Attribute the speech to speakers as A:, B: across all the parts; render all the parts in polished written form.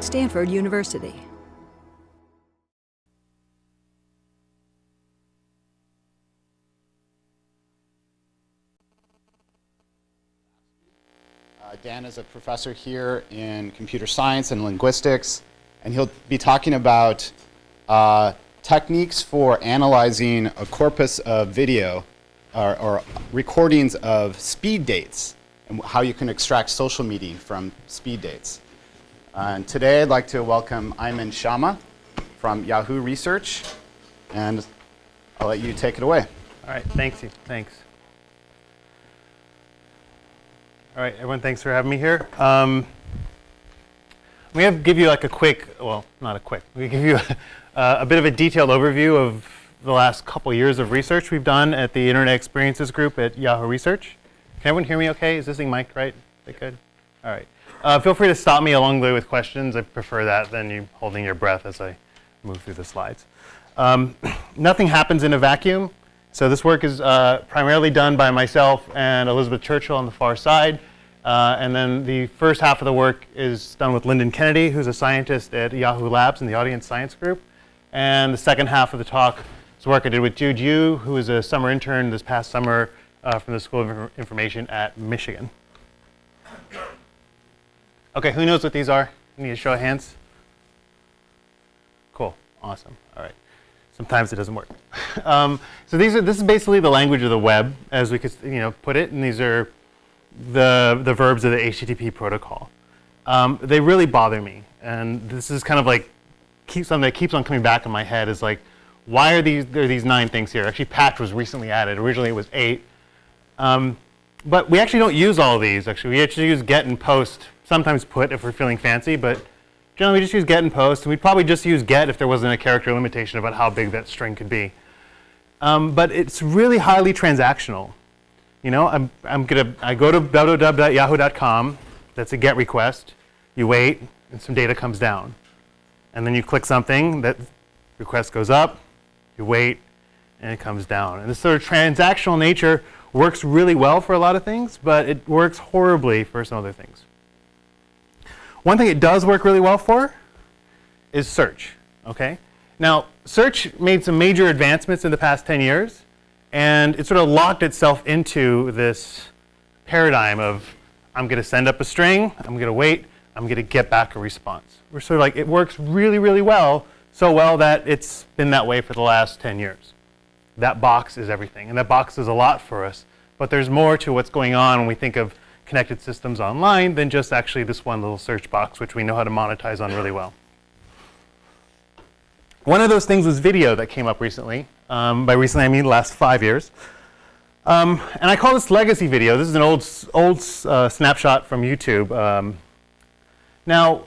A: Stanford University.
B: Dan is a professor here in computer science and linguistics, and he'll be talking about techniques for analyzing a corpus of video or recordings of speed dates and how you can extract social media from speed dates. And today I'd like to welcome Shamma from Yahoo Research, and I'll let you take it away.
C: All right, thanks. All right, everyone, thanks for having me here. I'm going to give you like a quick, well, not a quick, we give you a bit of a detailed overview of the last couple years of research we've done at the Internet Experiences Group at Yahoo Research. Can everyone hear me okay? Is this thing mic'd right? They good? All right. Feel free to stop me along the way with questions. I prefer that than you holding your breath as I move through the slides. Nothing happens in a vacuum. So this work is primarily done by myself and Elizabeth Churchill on the far side. And then the first half of the work is done with Lyndon Kennedy, who's a scientist at Yahoo Labs in the Audience Science Group. And the second half of the talk is work I did with Jude Yu, who was a summer intern this past summer from the School of Information at Michigan. Okay, who knows what these are? Need a show of hands? Cool, awesome, all right. Sometimes it doesn't work. So this is basically the language of the web, as we could put it, and these are the verbs of the HTTP protocol. They really bother me, and this is kind of like something that keeps on coming back in my head is like, why are there are these 9 things here? Actually, patch was recently added. Originally it was 8. But we actually don't use all of these, actually. We actually use get and post, sometimes put if we're feeling fancy, but generally we just use get and post, and we'd probably just use get if there wasn't a character limitation about how big that string could be. But it's really highly transactional. I go to www.yahoo.com, that's a GET request, you wait, and some data comes down. And then you click something, that request goes up, you wait, and it comes down. And this sort of transactional nature works really well for a lot of things, but it works horribly for some other things. One thing it does work really well for is search, okay? Now, search made some major advancements in the past 10 years, and it sort of locked itself into this paradigm of, I'm going to send up a string, I'm going to wait, I'm going to get back a response. We're sort of like, it works really, really well, so well that it's been that way for the last 10 years. That box is everything, and that box is a lot for us, but there's more to what's going on when we think of connected systems online than just actually this one little search box, which we know how to monetize on really well. One of those things was video that came up recently. By recently, I mean the last 5 years. And I call this legacy video. This is an old snapshot from YouTube. Now,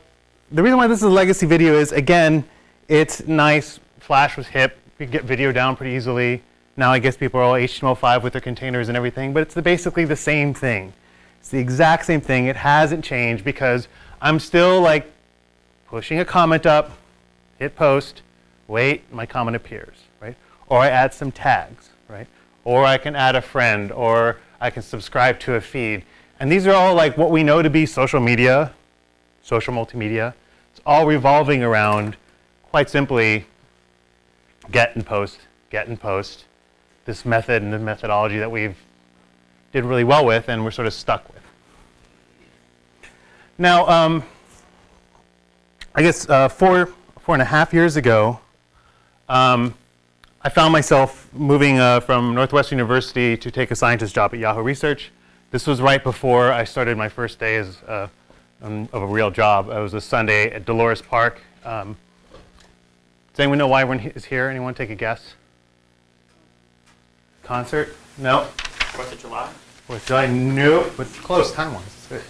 C: the reason why this is a legacy video is, again, it's nice. Flash was hip. You could get video down pretty easily. Now I guess people are all HTML5 with their containers and everything, but it's basically the same thing. It's the exact same thing. It hasn't changed because I'm still like pushing a comment up, hit post, wait, my comment appears, right? Or I add some tags, right? Or I can add a friend, or I can subscribe to a feed. And these are all like what we know to be social media, social multimedia. It's all revolving around, quite simply, get and post, this method and the methodology that we've did really well with and we're sort of stuck with. Now, I guess 4.5 years ago, I found myself moving from Northwestern University to take a scientist job at Yahoo Research. This was right before I started my first day as of a real job. It was a Sunday at Dolores Park. Does anyone know why everyone is here? Anyone take a guess? Concert? No?
D: 4th of July?
C: 4th of July? No, but close time-wise.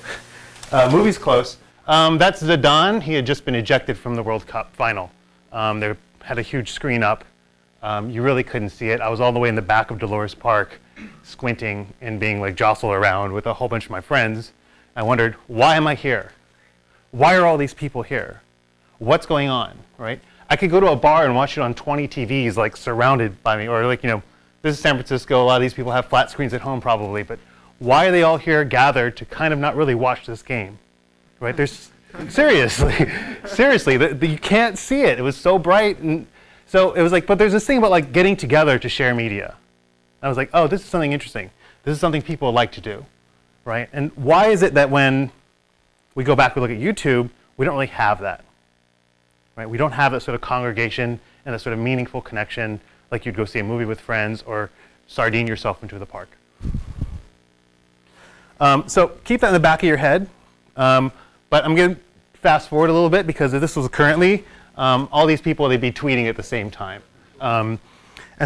C: Movie's close. That's Zidane. He had just been ejected from the World Cup final. They had a huge screen up. You really couldn't see it. I was all the way in the back of Dolores Park, squinting and being like jostled around with a whole bunch of my friends. I wondered, why am I here? Why are all these people here? What's going on, right? I could go to a bar and watch it on 20 TVs, like surrounded by me, or like, this is San Francisco. A lot of these people have flat screens at home probably, but why are they all here gathered to kind of not really watch this game, right? There's Seriously, seriously, you can't see it. It was so bright, and so it was like, but there's this thing about like getting together to share media. I was like, oh, this is something interesting. This is something people like to do, right? And why is it that when we go back, we look at YouTube, we don't really have that, right? We don't have that sort of congregation and that sort of meaningful connection like you'd go see a movie with friends or sardine yourself into the park. So keep that in the back of your head. But I'm going to fast forward a little bit because if this was currently, all these people, they'd be tweeting at the same time. And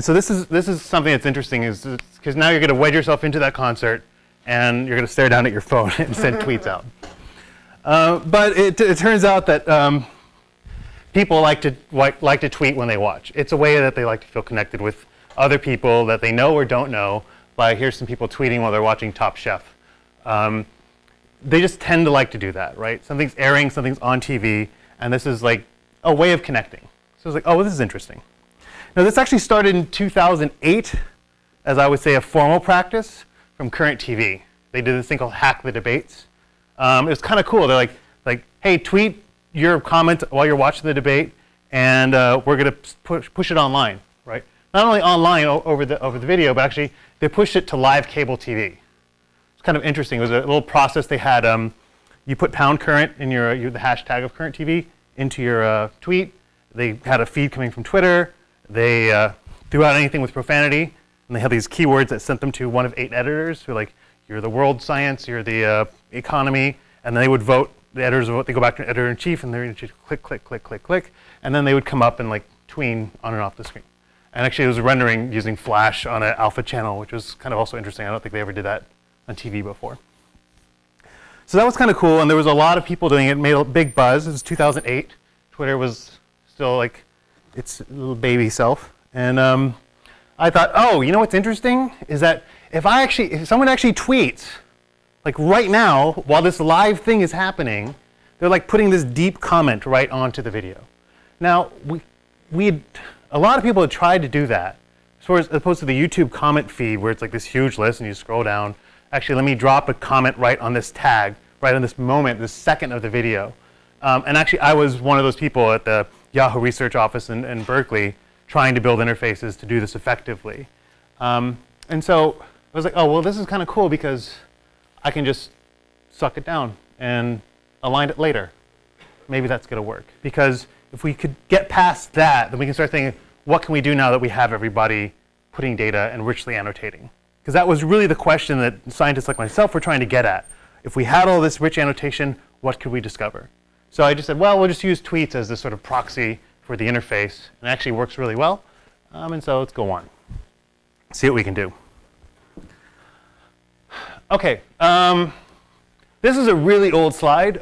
C: so this is something that's interesting is because now you're going to wedge yourself into that concert and you're going to stare down at your phone and send tweets out. But it turns out that people like to tweet when they watch. It's a way that they like to feel connected with other people that they know or don't know by here's some people tweeting while they're watching Top Chef. They just tend to like to do that, right? Something's airing, something's on TV, and this is like a way of connecting. So it's like, oh, well, this is interesting. Now, this actually started in 2008 as I would say a formal practice from current TV. They did this thing called Hack the Debates. It was kind of cool. They're like, hey, tweet your comment while you're watching the debate, and we're going to push it online, right? Not only online over the video, but actually they pushed it to live cable TV. It's kind of interesting. It was a little process they had. You put #current in the hashtag of current TV into your tweet. They had a feed coming from Twitter. They threw out anything with profanity, and they had these keywords that sent them to one of 8 editors who were like, you're the world science, you're the economy, and then they would vote. The editors would vote. They go back to editor-in-chief, and they're click, click, click, click, click, and then they would come up and like tween on and off the screen. And actually, it was rendering using Flash on an alpha channel, which was kind of also interesting. I don't think they ever did that on TV before. So that was kind of cool, and there was a lot of people doing it. It made a big buzz. It was 2008. Twitter was still like its little baby self. And I thought, oh, you know what's interesting is that if someone actually tweets, like right now, while this live thing is happening, they're like putting this deep comment right onto the video. Now, a lot of people had tried to do that, as opposed to the YouTube comment feed where it's like this huge list and you scroll down. Actually, let me drop a comment right on this tag, right on this moment, this second of the video. And actually, I was one of those people at the Yahoo research office in Berkeley trying to build interfaces to do this effectively. And so I was like, oh, well, this is kind of cool because I can just suck it down and align it later. Maybe that's going to work. Because if we could get past that, then we can start thinking, what can we do now that we have everybody putting data and richly annotating? Because that was really the question that scientists like myself were trying to get at. If we had all this rich annotation, what could we discover? So I just said, well, we'll just use tweets as this sort of proxy for the interface. And it actually works really well. And so let's go on. See what we can do. OK. This is a really old slide.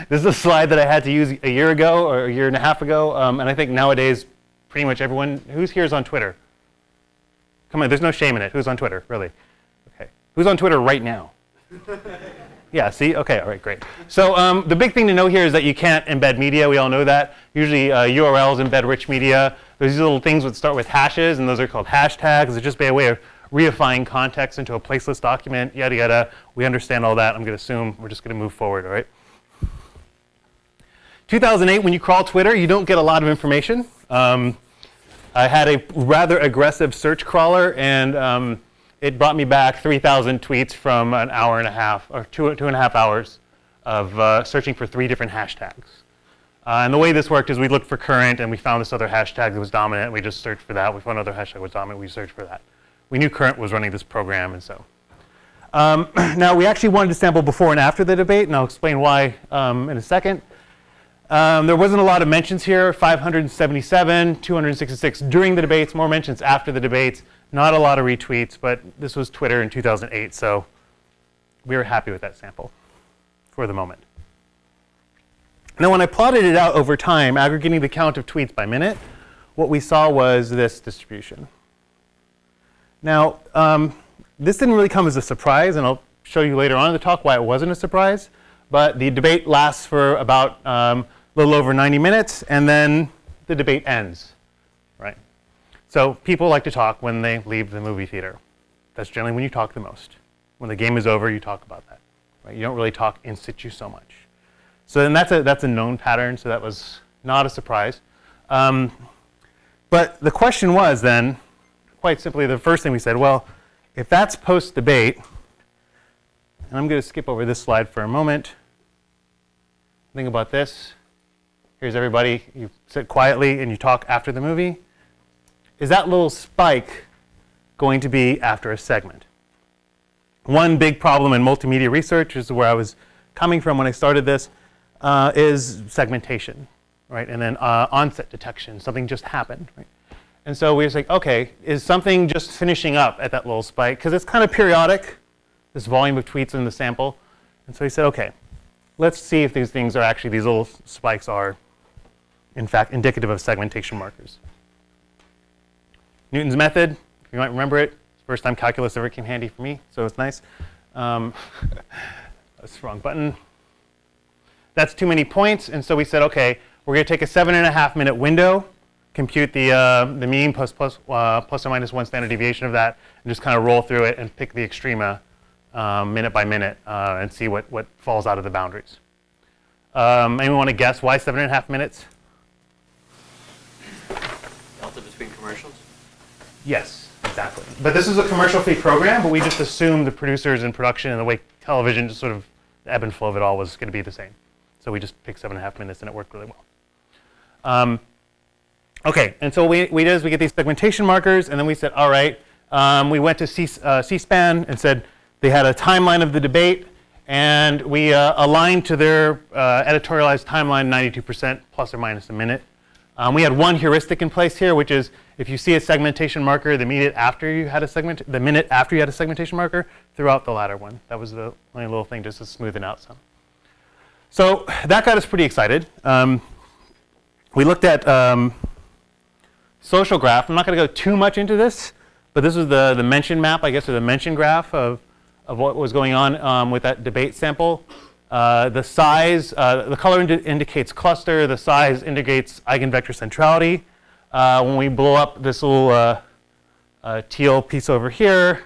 C: This is a slide that I had to use a year ago or a year and a half ago. And I think nowadays, pretty much everyone who's here is on Twitter. Come on, there's no shame in it. Who's on Twitter, really? OK. Who's on Twitter right now? Yeah, see? OK, all right, great. So the big thing to know here is that you can't embed media. We all know that. Usually URLs embed rich media. There's these little things that start with hashes, and those are called hashtags. It's just a way of reifying context into a placeless document, yada, yada. We understand all that. I'm going to assume we're just going to move forward, all right? 2008, when you crawl Twitter, you don't get a lot of information. I had a rather aggressive search crawler, and it brought me back 3,000 tweets from an hour and a half, or two and a half hours of searching for 3 different hashtags. And the way this worked is we looked for current, and we found this other hashtag that was dominant, and we just searched for that. We found another hashtag that was dominant, we searched for that. We knew current was running this program, and so. Now, we actually wanted to sample before and after the debate, and I'll explain why in a second. There wasn't a lot of mentions here, 577, 266 during the debates, more mentions after the debates. Not a lot of retweets, but this was Twitter in 2008, so we were happy with that sample for the moment. Now, when I plotted it out over time, aggregating the count of tweets by minute, what we saw was this distribution. Now, this didn't really come as a surprise, and I'll show you later on in the talk why it wasn't a surprise. But the debate lasts for about a little over 90 minutes, and then the debate ends, right? So people like to talk when they leave the movie theater. That's generally when you talk the most. When the game is over, you talk about that, right? You don't really talk in situ so much. So then that's a known pattern, so that was not a surprise. But the question was then, quite simply, the first thing we said, well, if that's post-debate, and I'm going to skip over this slide for a moment. Think about this. Here's everybody. You sit quietly and you talk after the movie. Is that little spike going to be after a segment? One big problem in multimedia research, is where I was coming from when I started this, is segmentation, right? And then onset detection. Something just happened, right? And so we were like, okay, is something just finishing up at that little spike? Because it's kind of periodic, this volume of tweets in the sample. And so he said, okay, let's see if these things are actually, these little spikes are, in fact, indicative of segmentation markers. Newton's method, you might remember it. First time calculus ever came handy for me, so it's nice. That's the wrong button. That's too many points, and so we said, okay, we're going to take a 7.5 minute window, compute the mean plus or minus 1 standard deviation of that, and just kind of roll through it and pick the extrema minute by minute and see what falls out of the boundaries. Anyone want to guess why 7.5 minutes?
A: Delta between commercials?
C: Yes, exactly. But this is a commercial-free program, but we just assumed the producers and production and the way television, just sort of the ebb and flow of it all was going to be the same. So we just picked 7.5 minutes, and it worked really well. Okay, and so what we did is we get these segmentation markers, and then we said, all right, we went to C-SPAN and said they had a timeline of the debate, and we aligned to their editorialized timeline 92% plus or minus a minute. We had one heuristic in place here, which is if you see a segmentation marker the minute after you had a segmentation marker, throw out the latter one. That was the only little thing just to smoothen out some. So that got us pretty excited. We looked at social graph. I'm not going to go too much into this, but this was the mention map, I guess, or the mention graph of what was going on with that debate sample. The size, the color indicates cluster. The size indicates eigenvector centrality. When we blow up this little teal piece over here,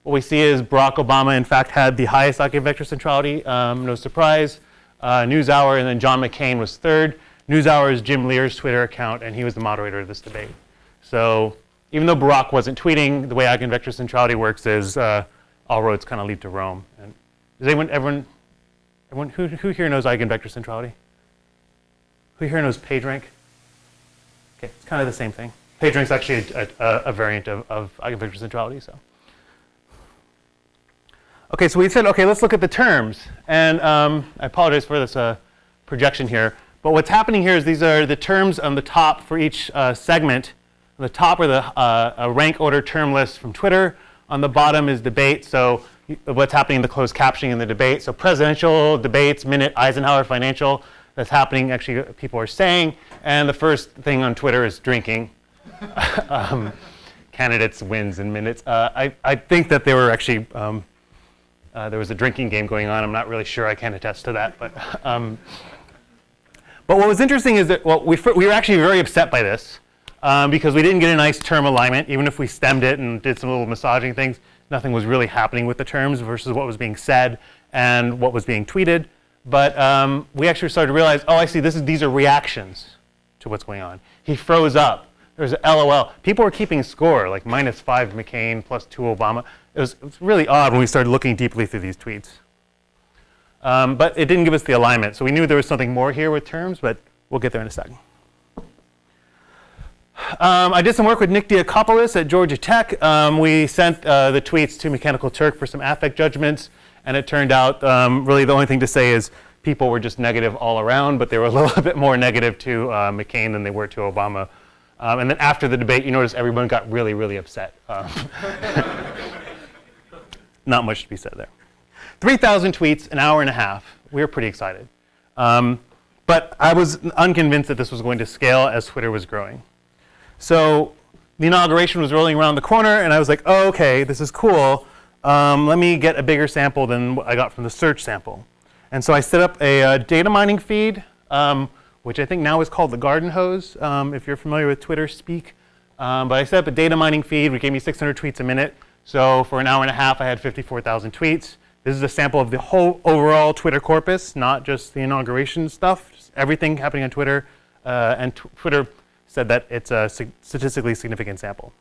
C: what we see is Barack Obama, in fact, had the highest eigenvector centrality. No surprise. NewsHour, and then John McCain was third. NewsHour is Jim Lear's Twitter account, and he was the moderator of this debate. So even though Barack wasn't tweeting, the way eigenvector centrality works is all roads kind of lead to Rome. And does everyone who here knows eigenvector centrality? Who here knows PageRank? Okay, it's kind of the same thing. PageRank's actually a variant of eigenvector centrality. So, okay, so we said, okay, let's look at the terms. And I apologize for this projection here. But what's happening here is these are the terms on the top for each segment. On the top are the rank order term list from Twitter. On the bottom is debate. So what's happening in the closed captioning in the debate. So presidential, debates, minute, Eisenhower, financial. That's happening, actually, people are saying. And the first thing on Twitter is drinking. Candidates wins in minutes. I think that they were actually, there was a drinking game going on. I'm not really sure. I can't attest to that. But what was interesting is that we were actually very upset by this because we didn't get a nice term alignment. Even if we stemmed it and did some little massaging things, nothing was really happening with the terms versus what was being said and what was being tweeted. But we actually started to realize, oh, I see, these are reactions to what's going on. He froze up. There's an LOL. People were keeping score, like -5 McCain, +2 Obama. It was really odd when we started looking deeply through these tweets. But it didn't give us the alignment. So we knew there was something more here with terms, but we'll get there in a second. I did some work with Nick Diakopoulos at Georgia Tech. We sent the tweets to Mechanical Turk for some affect judgments. And it turned out really the only thing to say is people were just negative all around, but they were a little bit more negative to McCain than they were to Obama. And then after the debate, you notice everyone got really, really upset. Not much to be said there. 3,000 tweets, an hour and a half. We were pretty excited. But I was unconvinced that this was going to scale as Twitter was growing. So the inauguration was rolling around the corner, and I was like, oh, okay, this is cool. Let me get a bigger sample than what I got from the search sample. And so I set up a data mining feed, which I think now is called the garden hose, if you're familiar with Twitter speak. But I set up a data mining feed, which gave me 600 tweets a minute. So for an hour and a half, I had 54,000 tweets. This is a sample of the whole overall Twitter corpus, not just the inauguration stuff, just everything happening on Twitter. And Twitter said that it's a statistically significant sample.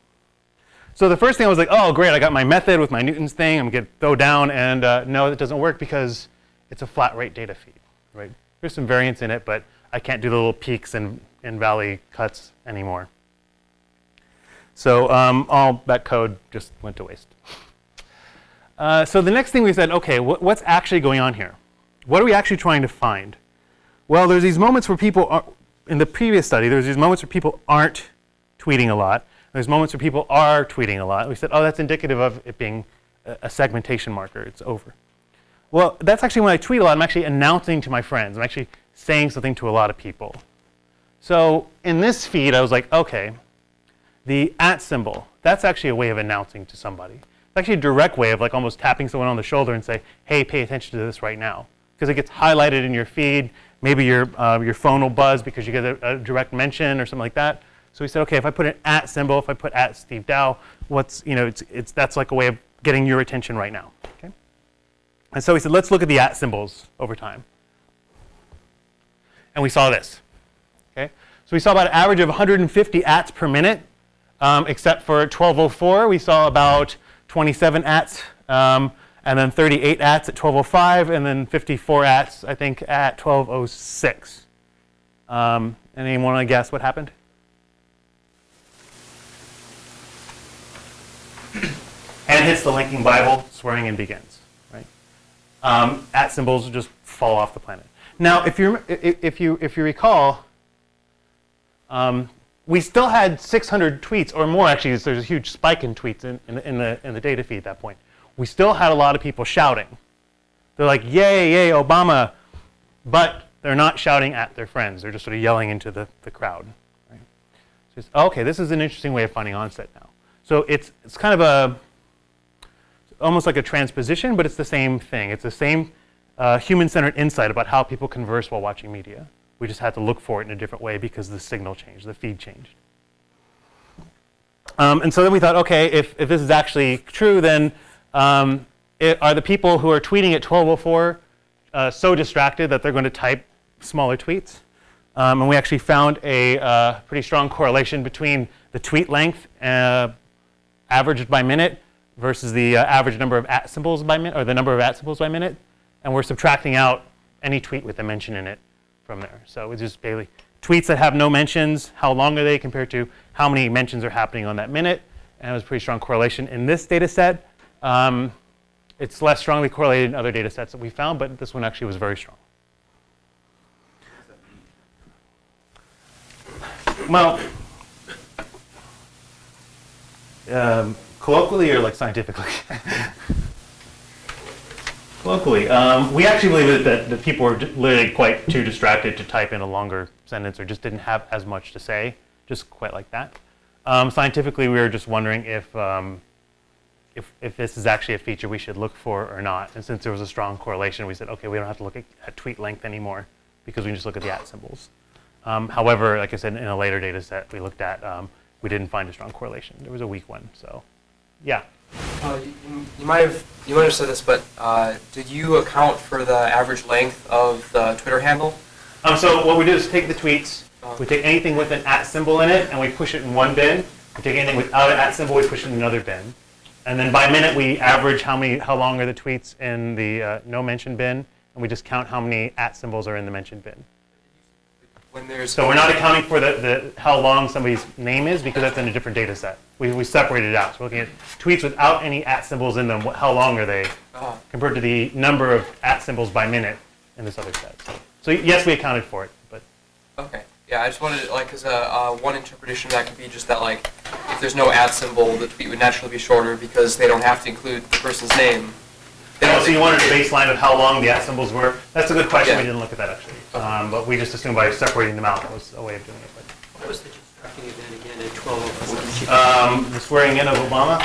C: So the first thing I was like, oh, great, I got my method with my Newton's thing. I'm going to throw down, and no, it doesn't work because it's a flat rate data feed, right? There's some variance in it, but I can't do the little peaks and valley cuts anymore. So all that code just went to waste. So the next thing we said, okay, what's actually going on here? What are we actually trying to find? Well, there's these moments where people are, in the previous study, there's these moments where people aren't tweeting a lot. There's moments where people are tweeting a lot. We said, oh, that's indicative of it being a segmentation marker. It's over. Well, that's actually when I tweet a lot, I'm actually announcing to my friends. I'm actually saying something to a lot of people. So in this feed, I was like, okay, the @ symbol, that's actually a way of announcing to somebody. It's actually a direct way of like almost tapping someone on the shoulder and say, hey, pay attention to this right now. Because it gets highlighted in your feed. Maybe your phone will buzz because you get a direct mention or something like that. So we said, okay, if I put an @ symbol, if I put @Steve Dow, that's like a way of getting your attention right now. Okay? And so we said, let's look at the @ symbols over time. And we saw this. Okay? So we saw about an average of 150 ats per minute, except for 1204, we saw about 27 ats, and then 38 ats at 1205, and then 54 ats, I think, at 1206. Anyone want to guess what happened? And hits the linking Bible, swearing in begins. Right? @ symbols just fall off the planet. Now, if you recall, we still had 600 tweets or more. Actually, there's a huge spike in tweets in the data feed at that point. We still had a lot of people shouting. They're like, yay, yay, Obama, but they're not shouting at their friends. They're just sort of yelling into the crowd. Right? So okay, this is an interesting way of finding onset now. So it's kind of almost like a transposition, but it's the same thing. It's the same human-centered insight about how people converse while watching media. We just had to look for it in a different way because the signal changed, the feed changed. And so then we thought, okay, if this is actually true, then are the people who are tweeting at 1204 so distracted that they're going to type smaller tweets? And we actually found a pretty strong correlation between the tweet length averaged by minute versus the average number of @ symbols by minute, or the number of @ symbols by minute. And we're subtracting out any tweet with a mention in it from there. So it's just basically tweets that have no mentions, how long are they compared to how many mentions are happening on that minute. And it was a pretty strong correlation in this data set. It's less strongly correlated in other data sets that we found, but this one actually was very strong. Well, colloquially or like scientifically? Colloquially, we actually believe that people were literally quite too distracted to type in a longer sentence or just didn't have as much to say, just quite like that. Scientifically, we were just wondering if this is actually a feature we should look for or not. And since there was a strong correlation, we said, okay, we don't have to look at tweet length anymore because we can just look at the @ symbols. However, like I said, in a later data set we looked at, we didn't find a strong correlation. There was a weak one, so yeah.
D: You might have said this, but did you account for the average length of the Twitter handle?
C: So what we do is take the tweets, we take anything with an @ symbol in it, and we push it in one bin. We take anything without an @ symbol, we push it in another bin. And then by minute, we average how long are the tweets in the no mention bin, and we just count how many @ symbols are in the mention bin. So we're not accounting for how long somebody's name is because that's in a different data set. We separated it out. So we're looking at tweets without any @ symbols in them. How long are they compared to the number of @ symbols by minute in this other set. So yes, we accounted for it. But
D: okay. Yeah, I just wanted to, because one interpretation of that could be just that, like, if there's no @ symbol, the tweet would naturally be shorter because they don't have to include the person's name.
C: Yeah, so you wanted a baseline of how long the @ symbols were. That's a good question. Yeah. We didn't look at that actually. But we just assumed by separating them out that was a way of doing it. But.
A: What was the distracting event again at 12:04?
C: The swearing in of Obama.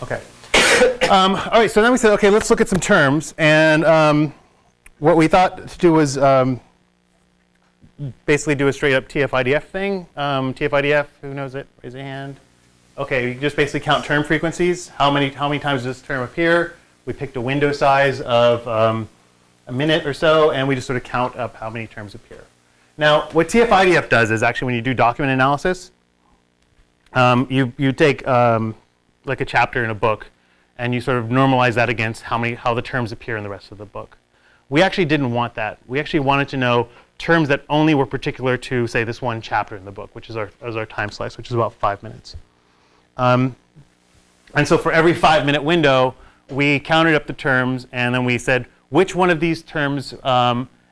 C: Okay. All right, so then we said, okay, let's look at some terms. And what we thought to do was basically do a straight up TF-IDF thing. TF-IDF, who knows it? Raise a hand. okay, you just basically count term frequencies. How many times does this term appear? We picked a window size of a minute or so, and we just sort of count up how many terms appear. Now, what TF-IDF does is actually when you do document analysis, you take like a chapter in a book, and you sort of normalize that against how the terms appear in the rest of the book. We actually didn't want that. We actually wanted to know terms that only were particular to, say, this one chapter in the book, which is our time slice, which is about 5 minutes. And so for every 5-minute window, we counted up the terms, and then we said, which one of these terms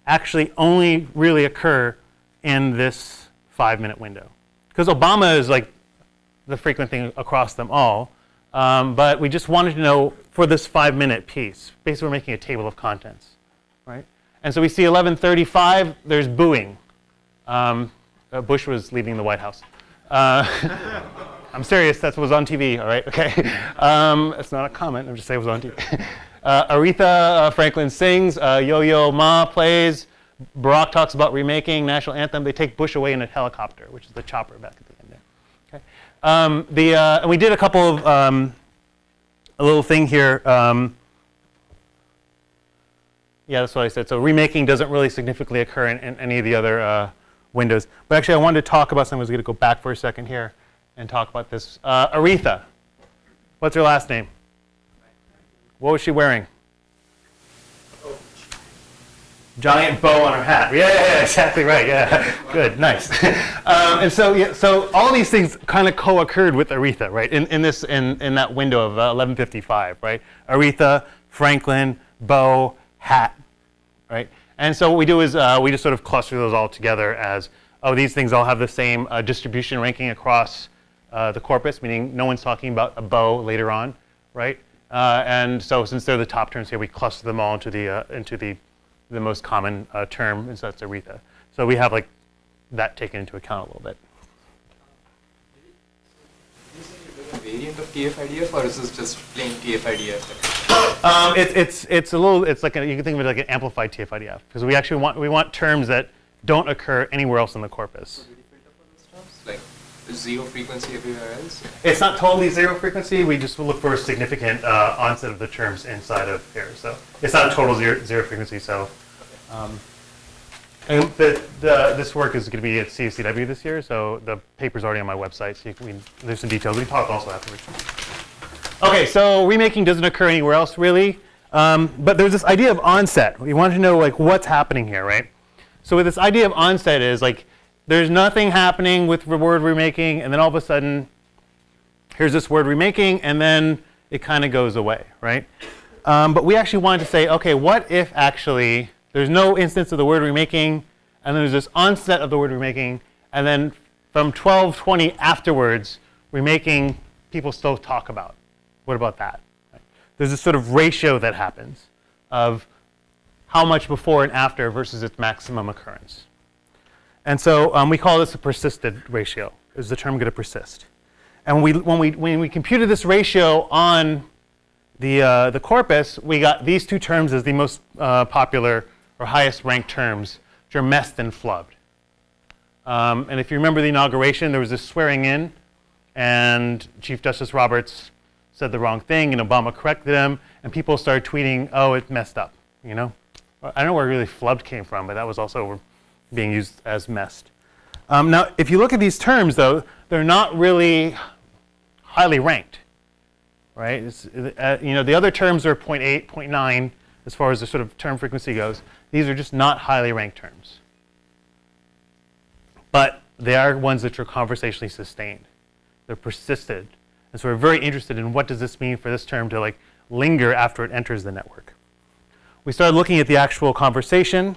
C: actually only really occur in this 5-minute window? Because Obama is like the frequent thing across them all, but we just wanted to know for this 5-minute piece. Basically, we're making a table of contents, right? And so we see 11:35, there's booing. Bush was leaving the White House. I'm serious, that was on TV, all right, okay. It's not a comment, I'm just saying it was on TV. Aretha Franklin sings, Yo-Yo Ma plays, Barack talks about remaking, national anthem. They take Bush away in a helicopter, which is the chopper back at the end there. Okay. And we did a couple of, a little thing here. Yeah, that's what I said. So remaking doesn't really significantly occur in any of the other windows. But actually, I wanted to talk about something. I was going to go back for a second here and talk about this. Aretha, what's her last name? What was she wearing? Giant bow on her hat. Yeah, exactly right. Yeah, good, nice. And so all these things kind of co-occurred with Aretha, right? In that window of 11:55, right? Aretha, Franklin, bow, hat, right? And so what we do is we just sort of cluster those all together as, oh, these things all have the same distribution ranking across the corpus, meaning no one's talking about a bow later on, right? And so since they're the top terms here, we cluster them all into the most common term, and so that's Aretha. So we have like that taken into account a little bit.
E: Is it a variant of TF-IDF, or is this just plain TF-IDF?
C: It's like you can think of it like an amplified TF-IDF, because we actually want terms that don't occur anywhere else in the corpus.
E: So did you filter for those terms? Like zero frequency everywhere else?
C: It's not totally zero frequency. We just look for a significant onset of the terms inside of here. So it's not a total zero frequency. So, and this work is going to be at CSCW this year. So the paper's already on my website. So there's some details. We can talk also afterwards. Okay, so remaking doesn't occur anywhere else really, but there's this idea of onset. We want to know like what's happening here, right? So with this idea of onset is like there's nothing happening with the word remaking, and then all of a sudden here's this word remaking, and then it kind of goes away, right? But we actually wanted to say, okay, what if actually there's no instance of the word remaking, and then there's this onset of the word remaking, and then from 12:20 afterwards, remaking people still talk about. What about that? There's this sort of ratio that happens of how much before and after versus its maximum occurrence. And so we call this a persisted ratio. Is the term going to persist? And when we computed this ratio on the corpus, we got these two terms as the most popular or highest ranked terms, which are messed and flubbed. And if you remember the inauguration, there was this swearing in, and Chief Justice Roberts said the wrong thing, and Obama corrected him, and people started tweeting, oh, it messed up, you know? I don't know where really flubbed came from, but that was also being used as messed. Now, if you look at these terms, though, they're not really highly ranked, right? The other terms are 0.8, 0.9 as far as the sort of term frequency goes. These are just not highly ranked terms. But they are ones that are conversationally sustained. They're persisted. And so we're very interested in what does this mean for this term to like linger after it enters the network. We started looking at the actual conversation.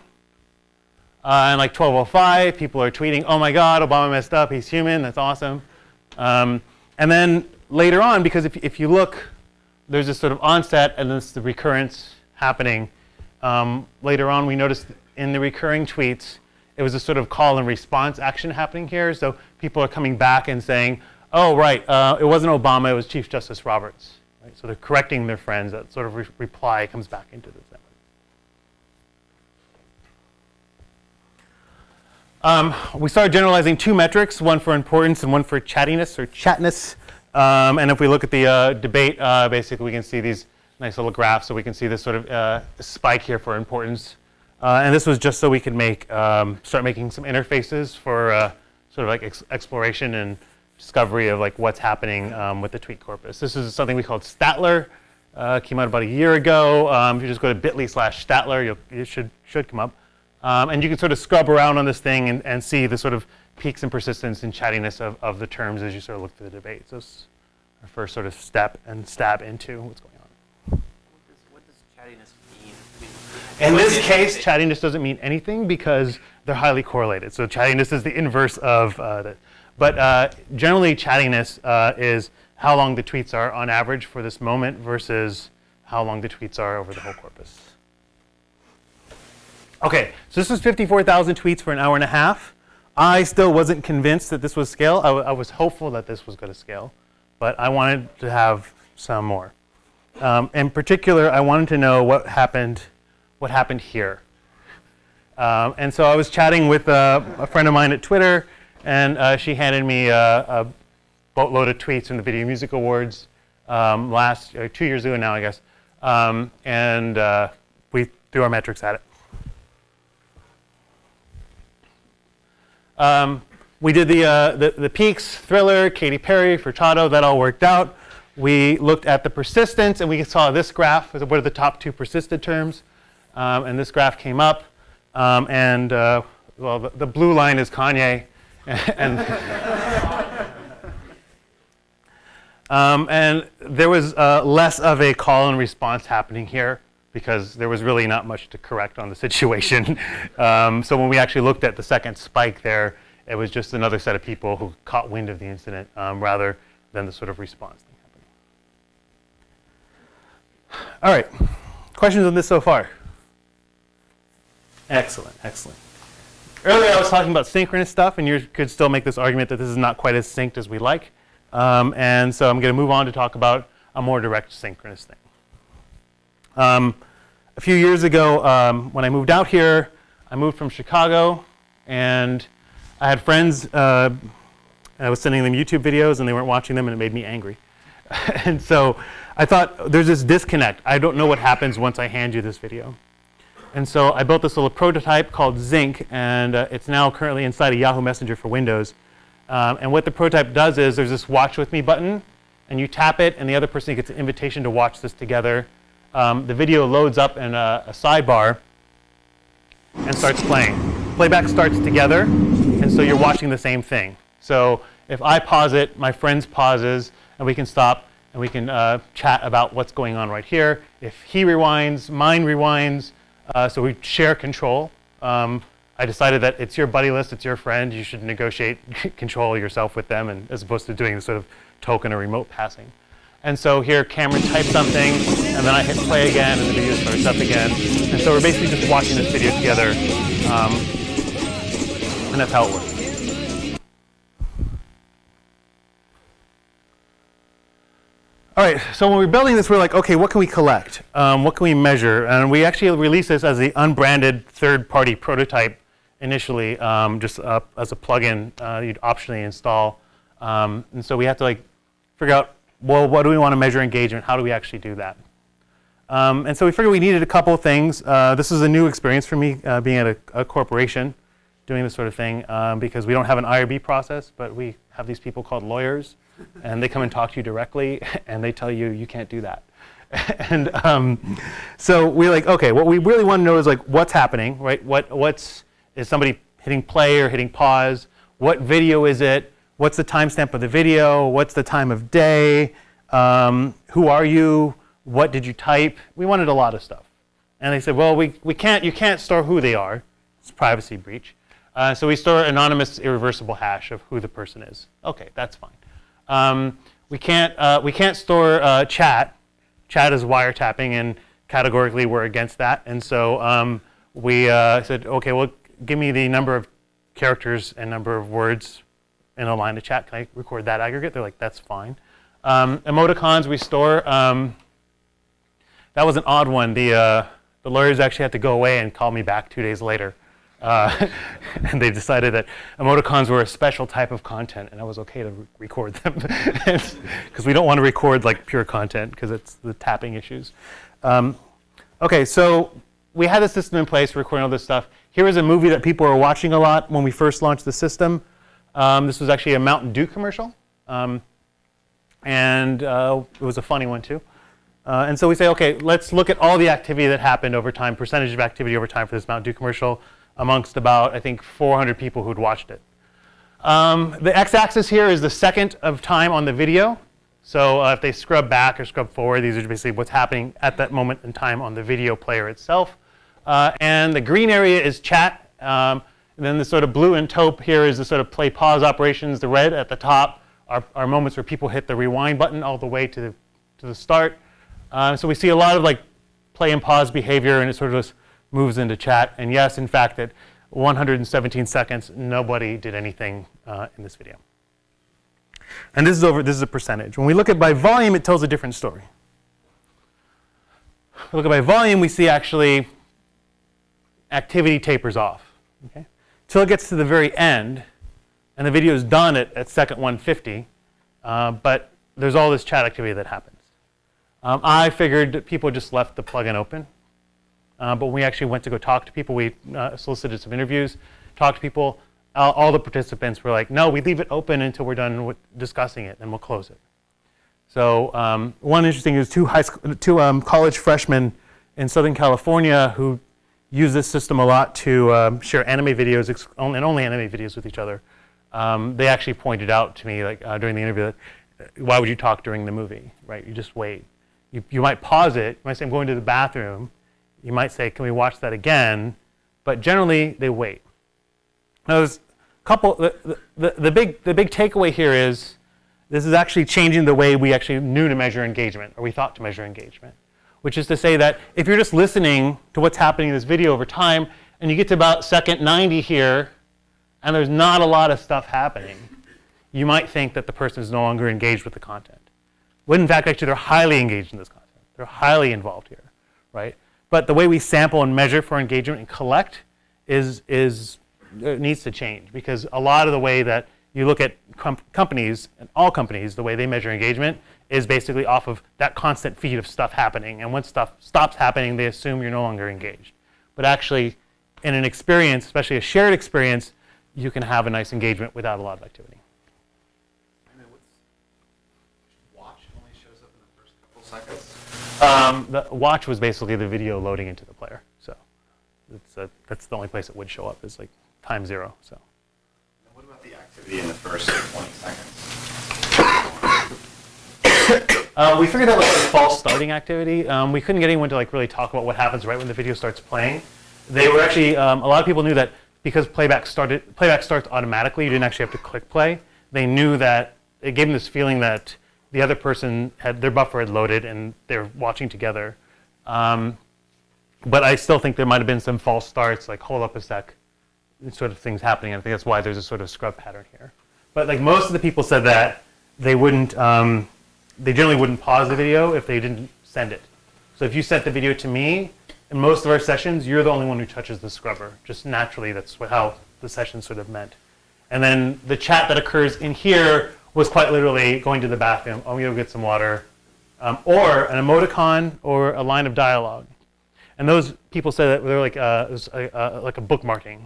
C: And like 12:05, people are tweeting, oh my God, Obama messed up, he's human, that's awesome. And then later on, because if you look, there's this sort of onset and then the recurrence happening. Later on, we noticed in the recurring tweets, it was a sort of call and response action happening here. So people are coming back and saying, oh, right, it wasn't Obama, it was Chief Justice Roberts. Right? So they're correcting their friends. That sort of reply comes back into this network. We started generalizing two metrics, one for importance and one for chattiness or chatness. And if we look at the debate, basically we can see these nice little graphs. So we can see this sort of spike here for importance. And this was just so we could start making some interfaces for sort of like exploration and discovery of like what's happening with the tweet corpus. This is something we called Statler. Came out about a year ago. If you just go to bit.ly/Statler, it should come up. And you can sort of scrub around on this thing and see the sort of peaks and persistence and chattiness of the terms as you sort of look through the debate. So it's our first sort of step and stab into what's going on.
A: What does chattiness mean? I mean,
C: In this case, chattiness doesn't mean anything because they're highly correlated. So chattiness is the inverse of that. But generally, chattiness is how long the tweets are on average for this moment versus how long the tweets are over the whole corpus. Okay, so this was 54,000 tweets for an hour and a half. I still wasn't convinced that this was scale. I was hopeful that this was going to scale, but I wanted to have some more. In particular, I wanted to know what happened here. And so I was chatting with a friend of mine at Twitter, and she handed me a boatload of tweets from the Video Music Awards 2 years ago now, I guess. And we threw our metrics at it. We did the peaks, Thriller, Katy Perry, Furtado, that all worked out. We looked at the persistence, and we saw this graph. What are the top 2 persisted terms? And this graph came up. Well, the blue line is Kanye. And there was less of a call and response happening here because there was really not much to correct on the situation. So when we actually looked at the second spike there, it was just another set of people who caught wind of the incident rather than the sort of response thing happening. All right, questions on this so far? Excellent, excellent. Earlier I was talking about synchronous stuff, and you could still make this argument that this is not quite as synced as we like. And so I'm going to move on to talk about a more direct synchronous thing. A few years ago, when I moved out here, I moved from Chicago, and I had friends, I was sending them YouTube videos, and they weren't watching them, and it made me angry. And so I thought, there's this disconnect. I don't know what happens once I hand you this video. And so I built this little prototype called Zync, and it's now currently inside a Yahoo Messenger for Windows. And what the prototype does is there's this watch with me button, and you tap it, and the other person gets an invitation to watch this together. The video loads up in a sidebar and starts playing. Playback starts together, and so you're watching the same thing. So if I pause it, my friend pauses, and we can stop, and we can chat about what's going on right here. If he rewinds, mine rewinds, so we share control. I decided that it's your buddy list, it's your friend, you should negotiate control yourself with them, and as opposed to doing the sort of token or remote passing. And so here Cameron types something, and then I hit play again, and the video starts up again. And so we're basically just watching this video together, and that's how it works. All right, so when we're building this, we're like, okay, what can we collect? What can we measure? And we actually released this as the unbranded third-party prototype initially, just as a plugin you'd optionally install. And so we had to like figure out, well, what do we want to measure engagement? How do we actually do that? And so we figured we needed a couple of things. This is a new experience for me, being at a corporation, doing this sort of thing, because we don't have an IRB process, but we have these people called lawyers, and they come and talk to you directly, and they tell you you can't do that. And so we're like, okay, what we really want to know is like what's happening, right? Is somebody hitting play or hitting pause? What video is it? What's the timestamp of the video? What's the time of day? Who are you? What did you type? We wanted a lot of stuff. And they said, well, you can't store who they are. It's a privacy breach. So we store anonymous irreversible hash of who the person is. Okay, that's fine. We can't store chat. Chat is wiretapping, and categorically we're against that. And so we said, okay, well, give me the number of characters and number of words in a line of chat. Can I record that aggregate? They're like, that's fine. Emoticons we store. That was an odd one. The lawyers actually had to go away and call me back 2 days later And they decided that emoticons were a special type of content, and it was okay to record them because we don't want to record like pure content because it's the tapping issues. Okay, so we had a system in place for recording all this stuff. Here is a movie that people were watching a lot when we first launched the system. This was actually a Mountain Dew commercial, and it was a funny one too. And so we say, okay, let's look at all the activity that happened over time, percentage of activity over time for this Mountain Dew commercial amongst about, I think, 400 people who'd watched it. The x-axis here is the second of time on the video. So if they scrub back or scrub forward, these are basically what's happening at that moment in time on the video player itself. And the green area is chat. And then the sort of blue and taupe here is the sort of play pause operations. The red at the top are moments where people hit the rewind button all the way to the start. So we see a lot of like play and pause behavior, and it sort of just moves into chat. And yes, in fact, at 117 seconds, nobody did anything in this video. And this is a percentage. When we look at by volume, it tells a different story. If we look at by volume, we see actually activity tapers off. Okay? Till it gets to the very end, and the video is done at second 150, but there's all this chat activity that happens. I figured that people just left the plugin open, but when we actually went to go talk to people, we solicited some interviews, talked to people. All the participants were like, no, we leave it open until we're done with discussing it, and we'll close it. So one interesting is two college freshmen in Southern California who use this system a lot to share anime videos, and only anime videos with each other. They actually pointed out to me like during the interview that why would you talk during the movie, right? You just wait. You might pause it. You might say, I'm going to the bathroom. You might say, can we watch that again? But generally, they wait. Now, there's a couple. The big takeaway here is this is actually changing the way we actually knew to measure engagement, or we thought to measure engagement, which is to say that if you're just listening to what's happening in this video over time, and you get to about second 90 here, and there's not a lot of stuff happening, you might think that the person is no longer engaged with the content. When in fact, actually, they're highly engaged in this content. They're highly involved here, right? But the way we sample and measure for engagement and collect it needs to change, because a lot of the way that you look at companies, and all companies, the way they measure engagement is basically off of that constant feed of stuff happening. And when stuff stops happening, they assume you're no longer engaged. But actually, in an experience, especially a shared experience, you can have a nice engagement without a lot of activity. The watch was basically the video loading into the player, so that's the only place it would show up is like time 0. So.
B: What about the activity in the first 20 seconds?
C: We figured out like false starting activity. We couldn't get anyone to like really talk about what happens right when the video starts playing. They were actually a lot of people knew that because playback starts automatically. You didn't actually have to click play. They knew that it gave them this feeling that the other person had their buffer had loaded and they're watching together. But I still think there might have been some false starts, like hold up a sec, sort of things happening. I think that's why there's a sort of scrub pattern here. But like most of the people said that they wouldn't, they generally wouldn't pause the video if they didn't send it. So if you sent the video to me, in most of our sessions, you're the only one who touches the scrubber. Just naturally, that's how the session sort of meant. And then the chat that occurs in here was quite literally going to the bathroom, I'm going to go get some water, or an emoticon or a line of dialogue. And those people said that they're like it was like a bookmarking,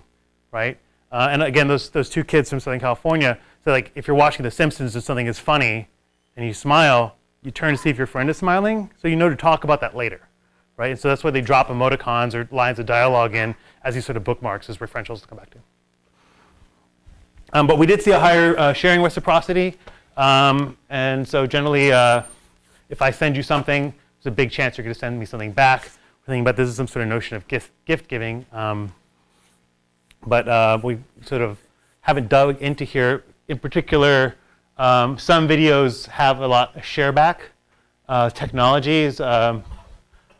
C: right? And again, those two kids from Southern California said like if you're watching The Simpsons and something is funny and you smile, you turn to see if your friend is smiling, so you know to talk about that later, right? And so that's why they drop emoticons or lines of dialogue in as these sort of bookmarks as referentials to come back to. But we did see a higher sharing reciprocity. And so generally, if I send you something, there's a big chance you're going to send me something back. We're thinking about this is some sort of notion of gift giving. But we sort of haven't dug into here. In particular, some videos have a lot of share back. Technology is 9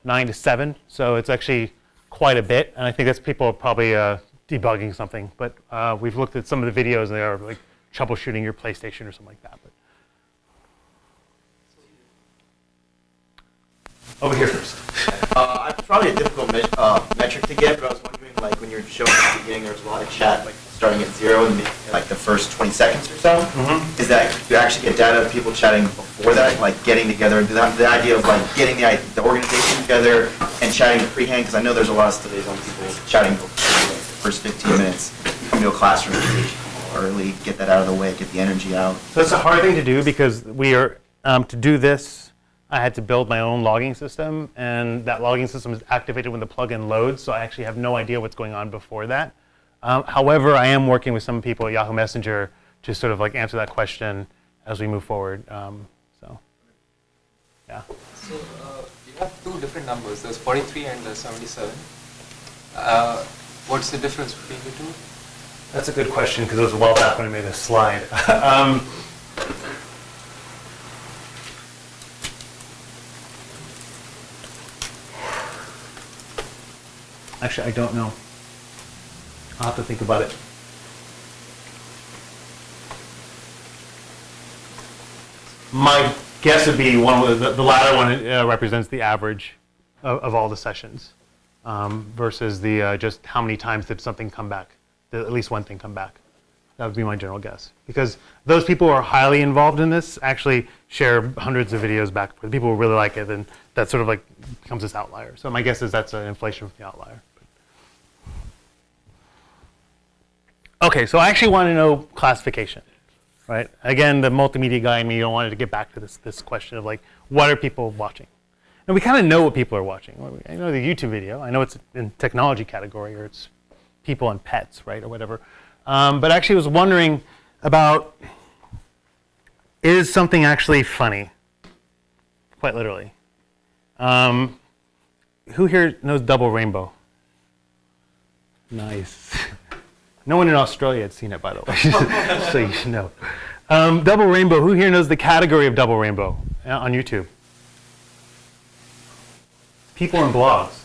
C: to 7. So it's actually quite a bit. And I think that's people probably debugging something, but we've looked at some of the videos and they are like troubleshooting your PlayStation or something like that. But over here first.
F: It's probably a difficult metric to get, but I was wondering like when you're showing at the beginning, there's a lot of chat, like starting at 0 in like the first 20 seconds or so. Is that you actually get data of people chatting before that, like getting together, the idea of like getting the organization together and chatting freehand? Because I know there's a lot of studies on people chatting before like, the first 15 minutes, come to a classroom early, get that out of the way, get the energy out.
C: So it's a hard thing to do because we are, to do this, I had to build my own logging system, and that logging system is activated when the plugin loads, so I actually have no idea what's going on before that. However, I am working with some people at Yahoo Messenger to sort of like answer that question as we move forward. So, yeah.
E: So you have two different numbers. There's 43 and there's 77. What's the difference between the two?
C: That's a good question because it was a while back when I made this slide. Actually, I don't know. I'll have to think about it. My guess would be the latter one represents the average of all the sessions versus the just how many times did something come back, did at least one thing come back. That would be my general guess. Because those people who are highly involved in this actually share hundreds of videos back. The people who really like it, then that sort of like becomes this outlier. So my guess is that's an inflation from the outlier. Okay, so I actually want to know classification, right? Again, the multimedia guy in me wanted to get back to this question of like, what are people watching? And we kind of know what people are watching. I know the YouTube video. I know it's in technology category, or it's people and pets, right, or whatever. But actually was wondering about, is something actually funny? Quite literally. Who here knows Double Rainbow? Nice. No one in Australia had seen it, by the way, so you should know. Double Rainbow, who here knows the category of Double Rainbow on YouTube? People in blogs.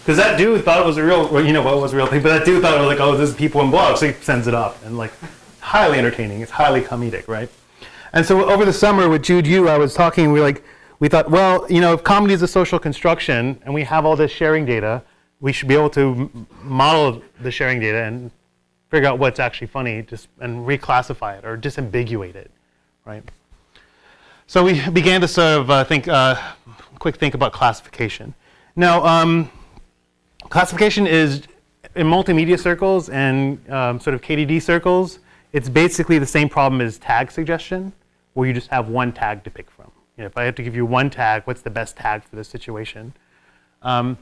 C: Because that dude thought it was a real, well, you know what was a real thing, but that dude thought it was like, oh, this is people in blogs, so he sends it up, and like, highly entertaining, it's highly comedic, right? And so over the summer with Jude Yu, I was talking, we thought, well, you know, if comedy is a social construction, and we have all this sharing data, we should be able to model the sharing data and figure out what's actually funny and reclassify it or disambiguate it, right? So we began to sort of quick think about classification. Now, classification is, in multimedia circles and sort of KDD circles, it's basically the same problem as tag suggestion, where you just have one tag to pick from. You know, if I have to give you one tag, what's the best tag for this situation? I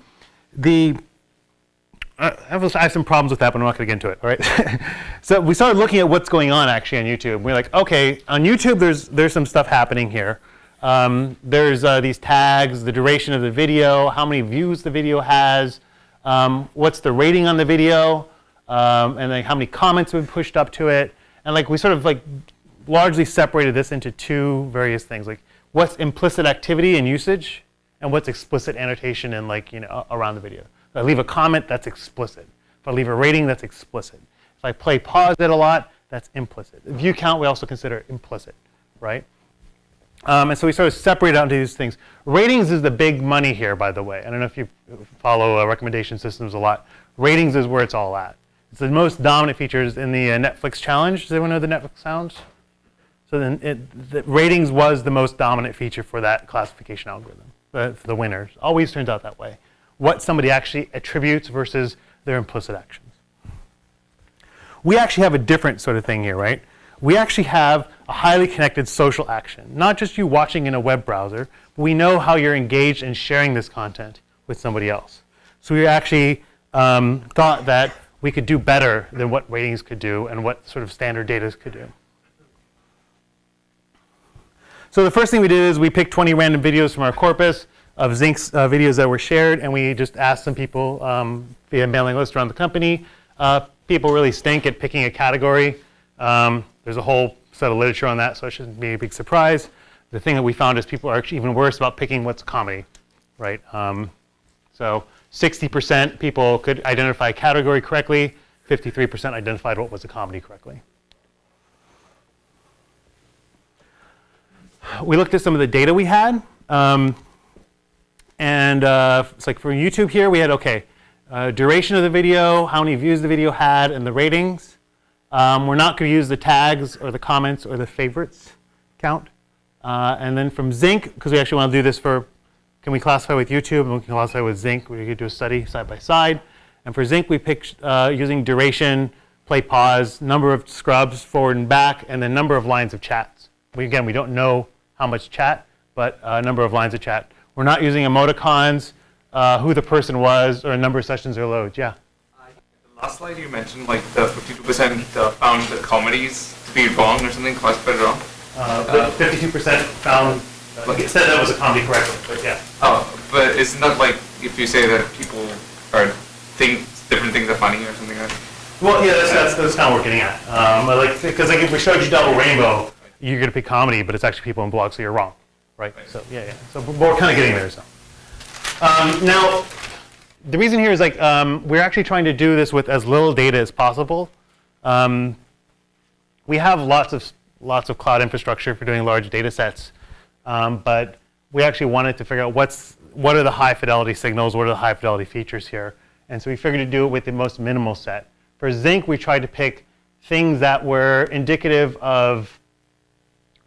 C: have some problems with that, but I'm not going to get into it, all right? So we started looking at what's going on actually on YouTube. We're like, okay, on YouTube there's some stuff happening here. There's these tags, the duration of the video, how many views the video has, what's the rating on the video, and then how many comments have been pushed up to it. And like we sort of like largely separated this into two various things, like what's implicit activity and usage, and what's explicit annotation and like, you know, around the video. If I leave a comment, that's explicit. If I leave a rating, that's explicit. If I play pause it a lot, that's implicit. View count we also consider implicit, right? And so we sort of separate out into these things. Ratings is the big money here, by the way. I don't know if you follow recommendation systems a lot. Ratings is where it's all at. It's the most dominant features in the Netflix challenge. Does anyone know the Netflix challenge? So then the ratings was the most dominant feature for that classification algorithm, for the winners. Always turns out that way. What somebody actually attributes versus their implicit actions. We actually have a different sort of thing here, right? We actually have a highly connected social action. Not just you watching in a web browser, but we know how you're engaged in sharing this content with somebody else. So we actually thought that we could do better than what ratings could do and what sort of standard data could do. So the first thing we did is we picked 20 random videos from our corpus of Zync's videos that were shared, and we just asked some people via mailing list around the company. People really stink at picking a category. There's a whole set of literature on that, so it shouldn't be a big surprise. The thing that we found is people are actually even worse about picking what's comedy, right? So 60% people could identify a category correctly, 53% identified what was a comedy correctly. We looked at some of the data we had. And it's like for YouTube here, we had, okay, duration of the video, how many views the video had, and the ratings. We're not going to use the tags or the comments or the favorites count. And then from Zync, because we actually want to do this for, can we classify with YouTube and we can classify with Zync, we could do a study side by side. And for Zync, we picked using duration, play pause, number of scrubs forward and back, and then number of lines of chats. Again, we don't know how much chat, but number of lines of chat. We're not using emoticons, who the person was, or a number of sessions or loads. Yeah?
G: The last slide you mentioned, like the 52% found the comedies to be wrong or something, classified wrong.
C: 52% found, it said that was a comedy correctly, but yeah.
G: Oh, but isn't that like if you say that people are think different things are funny or something like that?
C: Well, yeah, that's kind of what we're getting at. Because if we showed you double rainbow, you're going to pick comedy, but it's actually people in blogs, so you're wrong, right? So yeah. So we're kind of getting there. So now, the reason here is we're actually trying to do this with as little data as possible. We have lots of cloud infrastructure for doing large data sets, but we actually wanted to figure out what are the high fidelity signals, what are the high fidelity features here, and so we figured to do it with the most minimal set. For Zync, we tried to pick things that were indicative of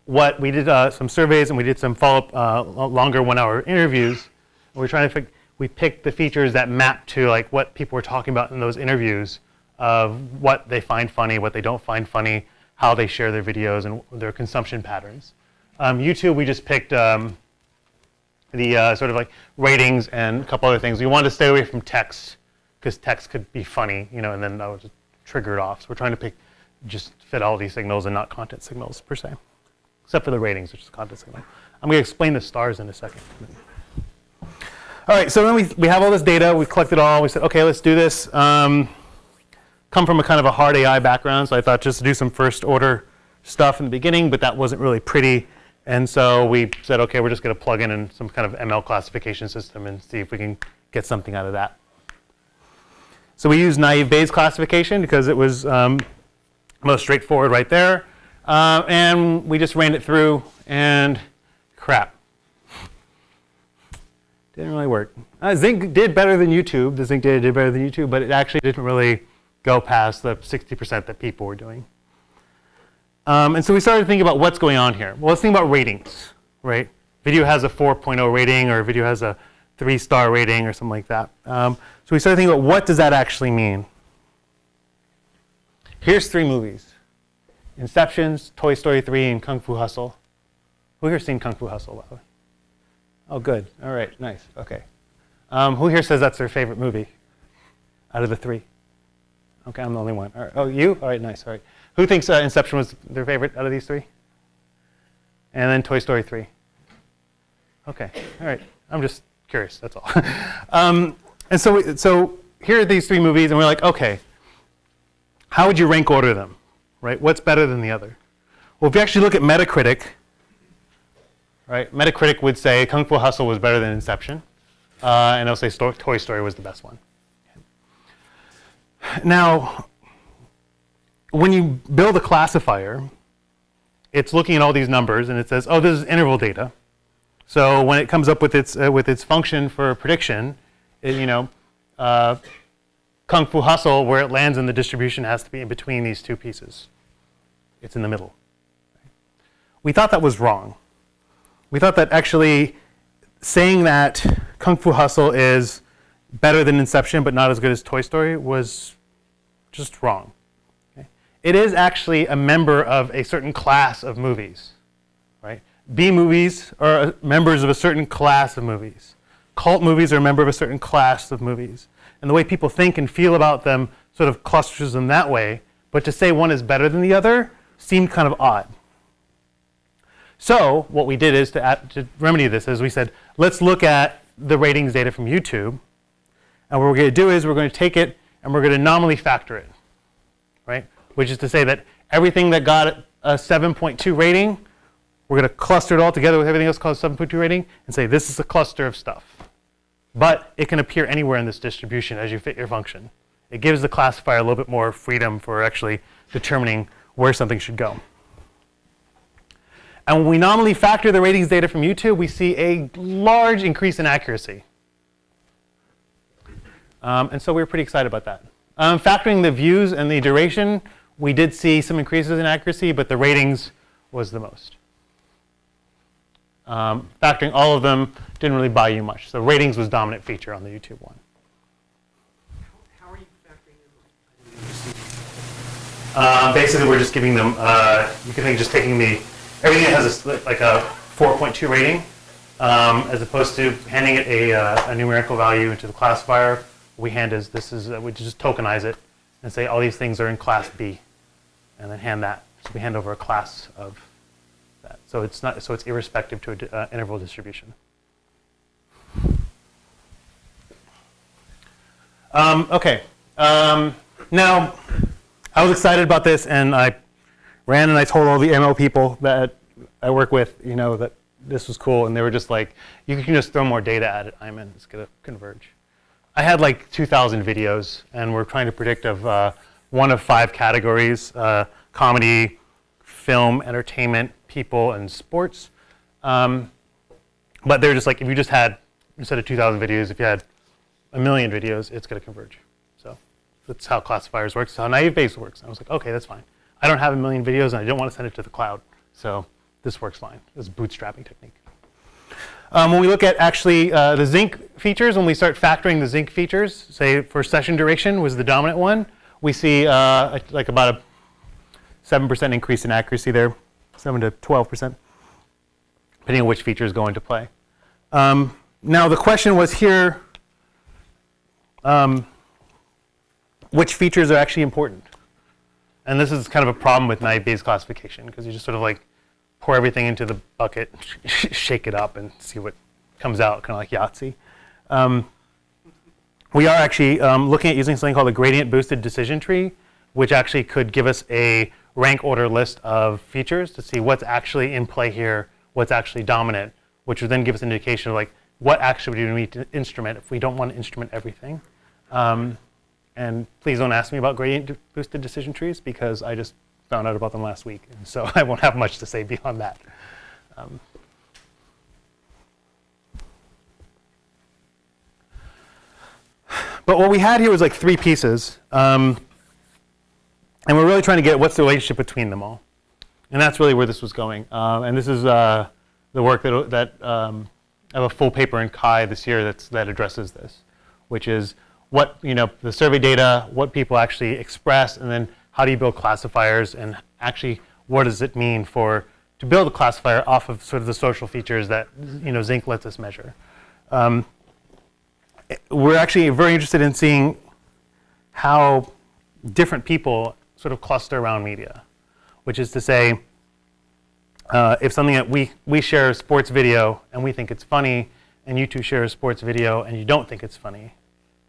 C: what we did some surveys and we did some follow-up longer 1-hour interviews. And we're trying to we picked the features that map to like what people were talking about in those interviews of what they find funny, what they don't find funny, how they share their videos and their consumption patterns. YouTube, we just picked the sort of like ratings and a couple other things. We wanted to stay away from text because text could be funny, and then that would just trigger it off. So we're trying to pick just fidelity signals and not content signals per se, except for the ratings, which is content signal. I'm going to explain the stars in a second. All right, so then we have all this data. We've collected all. We said, okay, let's do this. Come from a kind of a hard AI background, so I thought just to do some first order stuff in the beginning, but that wasn't really pretty. And so we said, okay, we're just going to plug in some kind of ML classification system and see if we can get something out of that. So we used Naïve Bayes classification because it was most straightforward right there. And we just ran it through, and crap. Didn't really work. Zync did better than YouTube. The Zync data did better than YouTube, but it actually didn't really go past the 60% that people were doing. And so we started thinking about what's going on here. Well, let's think about ratings, right? Video has a 4.0 rating, or video has a 3-star rating, or something like that. So we started thinking about what does that actually mean. Here's 3 movies: Inceptions, Toy Story 3, and Kung Fu Hustle. Who here's seen Kung Fu Hustle, by the way? Oh, good. All right, nice. Okay. Who here says that's their favorite movie out of the 3? Okay, I'm the only one. All right. Oh, you? All right, nice. All right. Who thinks Inception was their favorite out of these 3? And then Toy Story 3. Okay. All right. I'm just curious. That's all. And so here are these 3 movies, and we're like, okay, how would you rank order them, right? What's better than the other? Well, if you actually look at Metacritic, right? Metacritic would say Kung Fu Hustle was better than Inception, and it'll say Toy Story was the best one. Now, when you build a classifier, it's looking at all these numbers, and it says, oh, this is interval data. So when it comes up with its function for prediction, Kung Fu Hustle, where it lands in the distribution, has to be in between these 2 pieces. It's in the middle. We thought that was wrong. We thought that actually saying that Kung Fu Hustle is better than Inception but not as good as Toy Story was just wrong. Okay? It is actually a member of a certain class of movies, right? B movies are members of a certain class of movies. Cult movies are a member of a certain class of movies. And the way people think and feel about them sort of clusters them that way, but to say one is better than the other seemed kind of odd. So what we did is to remedy this is we said, let's look at the ratings data from YouTube. And what we're going to do is we're going to take it and we're going to nominally factor it, right? Which is to say that everything that got a 7.2 rating, we're going to cluster it all together with everything else called a 7.2 rating and say this is a cluster of stuff. But it can appear anywhere in this distribution as you fit your function. It gives the classifier a little bit more freedom for actually determining where something should go. And when we nominally factor the ratings data from YouTube, we see a large increase in accuracy. And so we were pretty excited about that. Factoring the views and the duration, we did see some increases in accuracy, but the ratings was the most. Factoring all of them didn't really buy you much. So ratings was dominant feature on the YouTube one.
A: How are you factoring in?
C: Basically, we're just giving them, you can think just taking everything that has like a 4.2 rating, as opposed to handing it a numerical value into the classifier. We just tokenize it and say all these things are in class B, and then hand that. So we hand over a class of that. So it's irrespective to an interval distribution. Okay. Now, I was excited about this, and I ran and I told all the ML people that I work with, that this was cool, and they were just like, you can just throw more data at it, Ayman, it's going to converge. I had like 2,000 videos, and we're trying to predict of one of 5 categories, comedy, film, entertainment, people, and sports. But they're just like, if you just had, instead of 2,000 videos, if you had 1 million videos, it's going to converge. So that's how classifiers work. That's how Naïve base works. And I was like, okay, that's fine. I don't have 1 million videos, and I don't want to send it to the cloud. So this works fine. This is a bootstrapping technique. When we look at actually the Zync features, when we start factoring the Zync features, say for session duration was the dominant one, we see like about a 7% increase in accuracy there, 7 to 12%, depending on which features go into play. Now the question was here, which features are actually important? And this is kind of a problem with Naïve Bayes classification, because you just sort of like pour everything into the bucket, shake it up, and see what comes out, kind of like Yahtzee. We are actually looking at using something called a gradient boosted decision tree, which actually could give us a rank order list of features to see what's actually in play here, what's actually dominant, which would then give us an indication of like what actually do we need to instrument if we don't want to instrument everything. And please don't ask me about gradient boosted decision trees, because I just found out about them last week, and so I won't have much to say beyond that. But what we had here was like 3 pieces, and we're really trying to get what's the relationship between them all, and that's really where this was going. And this is the work that I have a full paper in Chi this year that addresses this, which is what the survey data, what people actually express, and then how do you build classifiers, and actually what does it mean to build a classifier off of sort of the social features that Zync lets us measure. We're actually very interested in seeing how different people sort of cluster around media, which is to say, if something that we share a sports video and we think it's funny, and you two share a sports video and you don't think it's funny,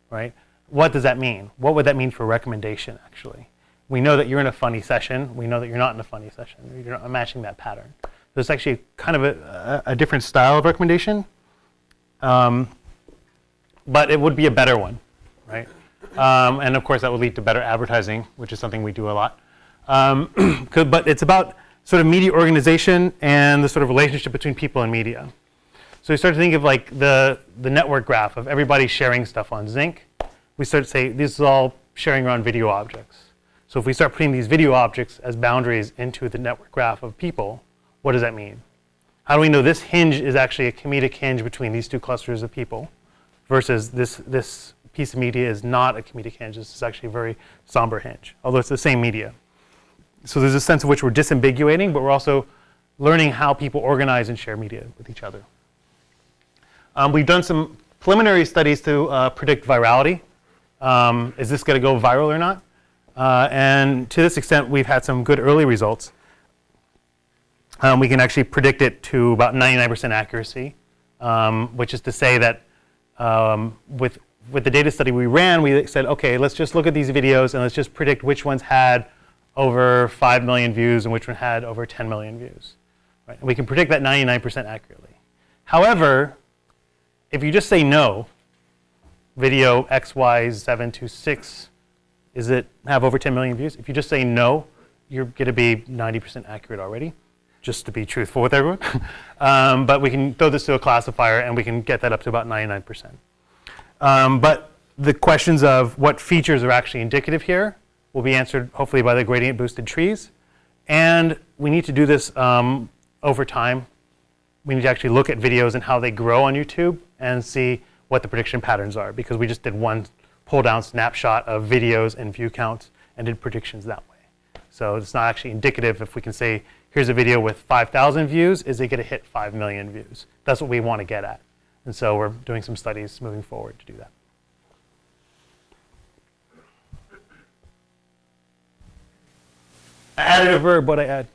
C: right? What does that mean? What would that mean for recommendation, actually? We know that you're in a funny session. We know that you're not in a funny session. You're not matching that pattern. So it's actually kind of a different style of recommendation, but it would be a better one, right? And of course, that would lead to better advertising, which is something we do a lot. But it's about sort of media organization and the sort of relationship between people and media. So we start to think of like the network graph of everybody sharing stuff on Zync. We start to say this is all sharing around video objects. So if we start putting these video objects as boundaries into the network graph of people, what does that mean? How do we know this hinge is actually a comedic hinge between these 2 clusters of people versus this piece of media is not a comedic hinge? This is actually a very somber hinge, although it's the same media. So there's a sense in which we're disambiguating, but we're also learning how people organize and share media with each other. We've done some preliminary studies to predict virality. Is this going to go viral or not? And to this extent, we've had some good early results. We can actually predict it to about 99% accuracy, which is to say that with the data study we ran, we said, okay, let's just look at these videos and let's just predict which ones had over 5 million views and which one had over 10 million views. Right? And we can predict that 99% accurately. However, if you just say no, video XY726, does it have over 10 million views? If you just say no, you're going to be 90% accurate already, just to be truthful with everyone. But we can throw this to a classifier and we can get that up to about 99%. But the questions of what features are actually indicative here will be answered hopefully by the gradient boosted trees. And we need to do this over time. We need to actually look at videos and how they grow on YouTube and see what the prediction patterns are, because we just did one pull down snapshot of videos and view counts and did predictions that way. So it's not actually indicative. If we can say, here's a video with 5,000 views, is it going to hit 5 million views? That's what we want to get at. And so we're doing some studies moving forward to do that. I added a verb. What'd I add?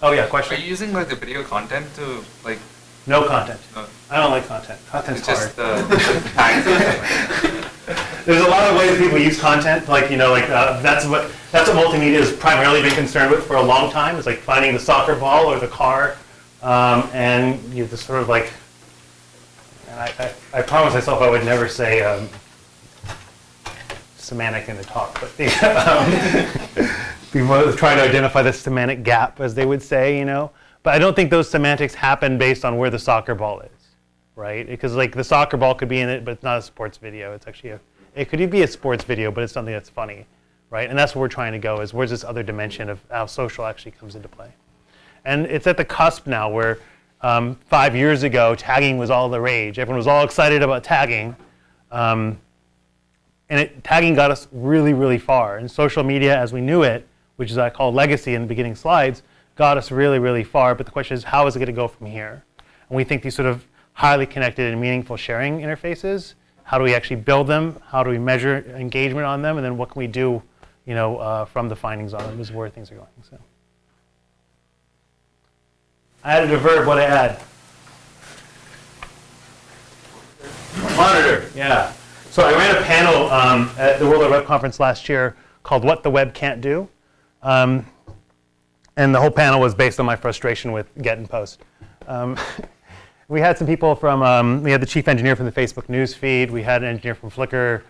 C: Oh yeah,
G: Are
C: question?
G: you using like the video content to like?
C: No content.
G: No,
C: I don't like content. Content's
G: it's just
C: hard.
G: the tags. And stuff
C: There's a lot of ways people use content. Like, that's what multimedia has primarily been concerned with for a long time. Is like finding the soccer ball or the car, and you just sort of like. And I promised myself I would never say semantic in the talk, but people try to identify the semantic gap, as they would say, But I don't think those semantics happen based on where the soccer ball is, right? Because like the soccer ball could be in it, but it's not a sports video. It's actually it could be a sports video, but it's something that's funny, right? And that's where we're trying to go, is where's this other dimension of how social actually comes into play. And it's at the cusp now where 5 years ago, tagging was all the rage. Everyone was all excited about tagging. And tagging got us really, really far. And social media as we knew it, which is I call legacy in the beginning slides, got us really, really far. But the question is, how is it going to go from here? And we think these sort of highly connected and meaningful sharing interfaces, how do we actually build them? How do we measure engagement on them? And then what can we do, from the findings on them is where things are going. So, I added a verb. What I add? Monitor. Yeah. So I ran a panel at the World Wide Web Conference last year called "What the Web Can't Do," and the whole panel was based on my frustration with Get and Post. We had some people from, we had the chief engineer from the Facebook news feed, we had an engineer from Flickr,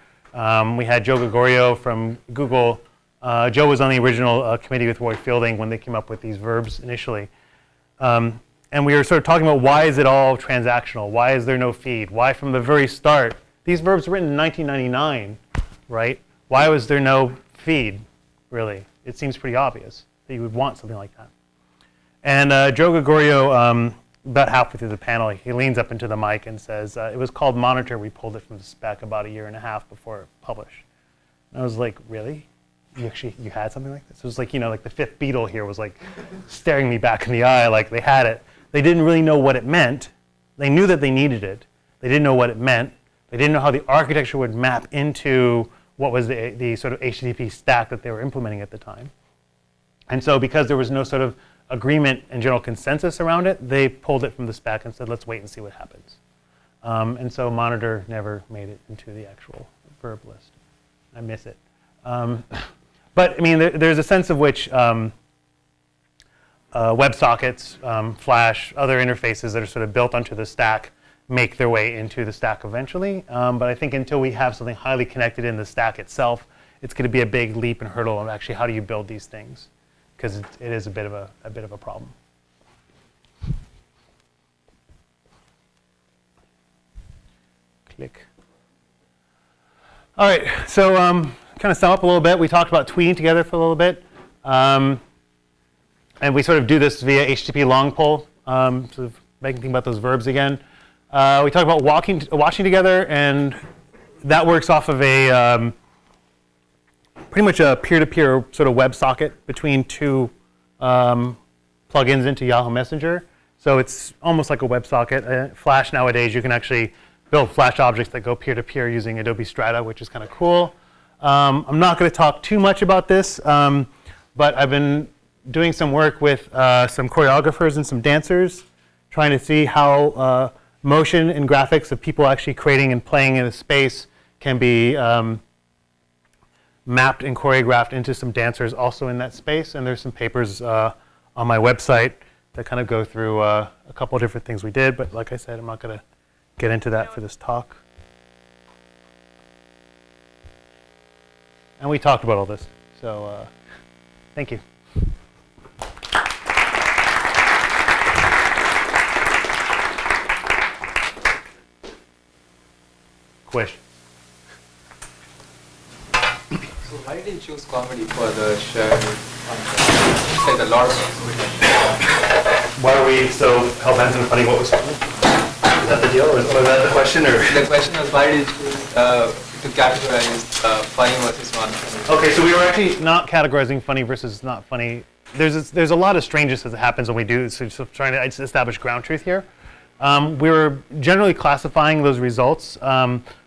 C: we had Joe Gregorio from Google. Joe was on the original committee with Roy Fielding when they came up with these verbs initially. And we were sort of talking about, why is it all transactional? Why is there no feed? Why from the very start? These verbs were written in 1999, right? Why was there no feed, really? It seems pretty obvious that you would want something like that. And Joe Gregorio, about halfway through the panel, he leans up into the mic and says, it was called Monitor. We pulled it from the spec about 1.5 years before it published. And I was like, really? You had something like this? It was like, like the fifth Beatle here was like staring me back in the eye, like they had it. They didn't really know what it meant. They knew that they needed it. They didn't know what it meant. They didn't know how the architecture would map into what was the sort of HTTP stack that they were implementing at the time. And so because there was no sort of agreement and general consensus around it, they pulled it from the spec and said, let's wait and see what happens. And so Monitor never made it into the actual verb list. I miss it. But I mean, there's a sense of which WebSockets, Flash, other interfaces that are sort of built onto the stack make their way into the stack eventually. But I think until we have something highly connected in the stack itself, it's going to be a big leap and hurdle of actually how do you build these things, because it is a bit of a problem. Click. All right, so kind of sum up a little bit. We talked about tweeting together for a little bit, and we sort of do this via HTTP long pull, sort of making think about those verbs again. We talked about watching together, and that works off of a pretty much a peer-to-peer sort of WebSocket between two plugins into Yahoo Messenger. So it's almost like a WebSocket. Flash nowadays, you can actually build Flash objects that go peer-to-peer using Adobe Strata, which is kind of cool. I'm not going to talk too much about this, but I've been doing some work with some choreographers and some dancers, trying to see how motion and graphics of people actually creating and playing in a space can be mapped and choreographed into some dancers also in that space. And there's some papers on my website that kind of go through a couple of different things we did. But like I said, I'm not going to get into that for this talk. And we talked about all this. So thank you. question.
E: So why did you choose comedy for the shared content? Like a lot of
C: Why are we so hell-bent on funny what was funny? Is that the deal? Was that the question? Or?
E: the question was why did you choose to categorize funny versus non-funny?
C: Okay, so we were actually not categorizing funny versus not funny. There's a lot of strangeness that happens when we do this, so trying to establish ground truth here. We were generally classifying those results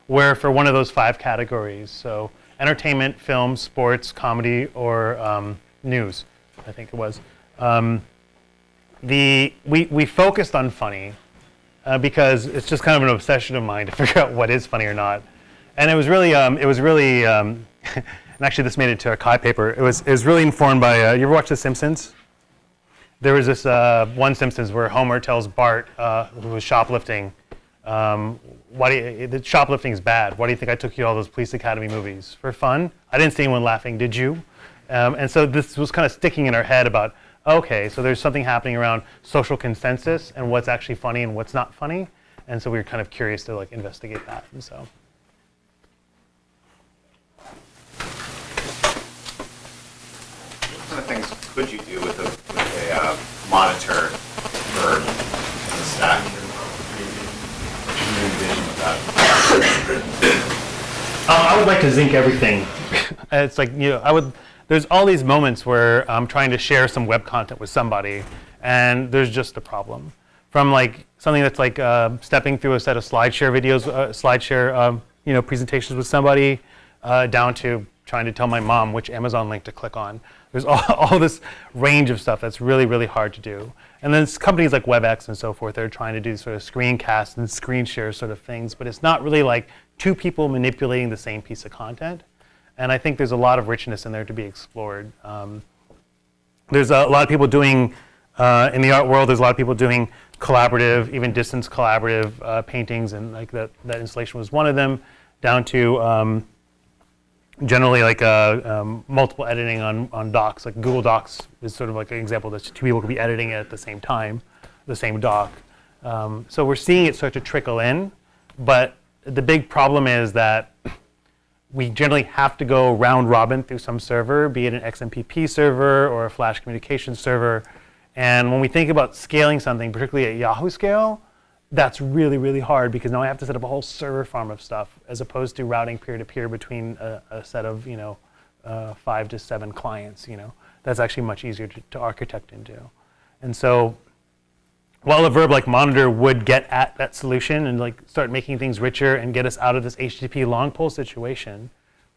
C: where for one of those 5 categories. So entertainment, film, sports, comedy, or news, I think it was. We focused on funny because it's just kind of an obsession of mine to figure out what is funny or not. And it was really, and actually this made it to our Kai paper. It was really informed by, you ever watch The Simpsons? There was this one Simpsons where Homer tells Bart, who was shoplifting, the shoplifting is bad. Why do you think I took you to all those Police Academy movies? For fun? I didn't see anyone laughing, did you? And so this was kind of sticking in our head about, okay, so there's something happening around social consensus and what's actually funny and what's not funny. And so we were kind of curious to like investigate that. And so.
B: What kind of things could you do with a monitor verb in the stack?
C: I would like to Zync everything. It's like, there's all these moments where I'm trying to share some web content with somebody, and there's just a problem. From like something that's like stepping through a set of SlideShare videos, presentations with somebody, down to trying to tell my mom which Amazon link to click on. There's all this range of stuff that's really, really hard to do. And then companies like WebEx and so forth are trying to do sort of screencasts and screen share sort of things, but it's not really like 2 people manipulating the same piece of content. And I think there's a lot of richness in there to be explored. There's a lot of people doing, in the art world, there's a lot of people doing collaborative, even distance collaborative paintings, and like that installation was one of them, down to generally like multiple editing on docs. Like Google Docs is sort of like an example that 2 people could be editing it at the same time, the same doc. So we're seeing it start to trickle in, but the big problem is that we generally have to go round robin through some server, be it an XMPP server or a Flash communications server. And when we think about scaling something, particularly at Yahoo scale, that's really, really hard because now I have to set up a whole server farm of stuff as opposed to routing peer-to-peer between a set of 5 to 7 clients. That's actually much easier to architect into. And so while a verb like monitor would get at that solution and like start making things richer and get us out of this HTTP long pull situation,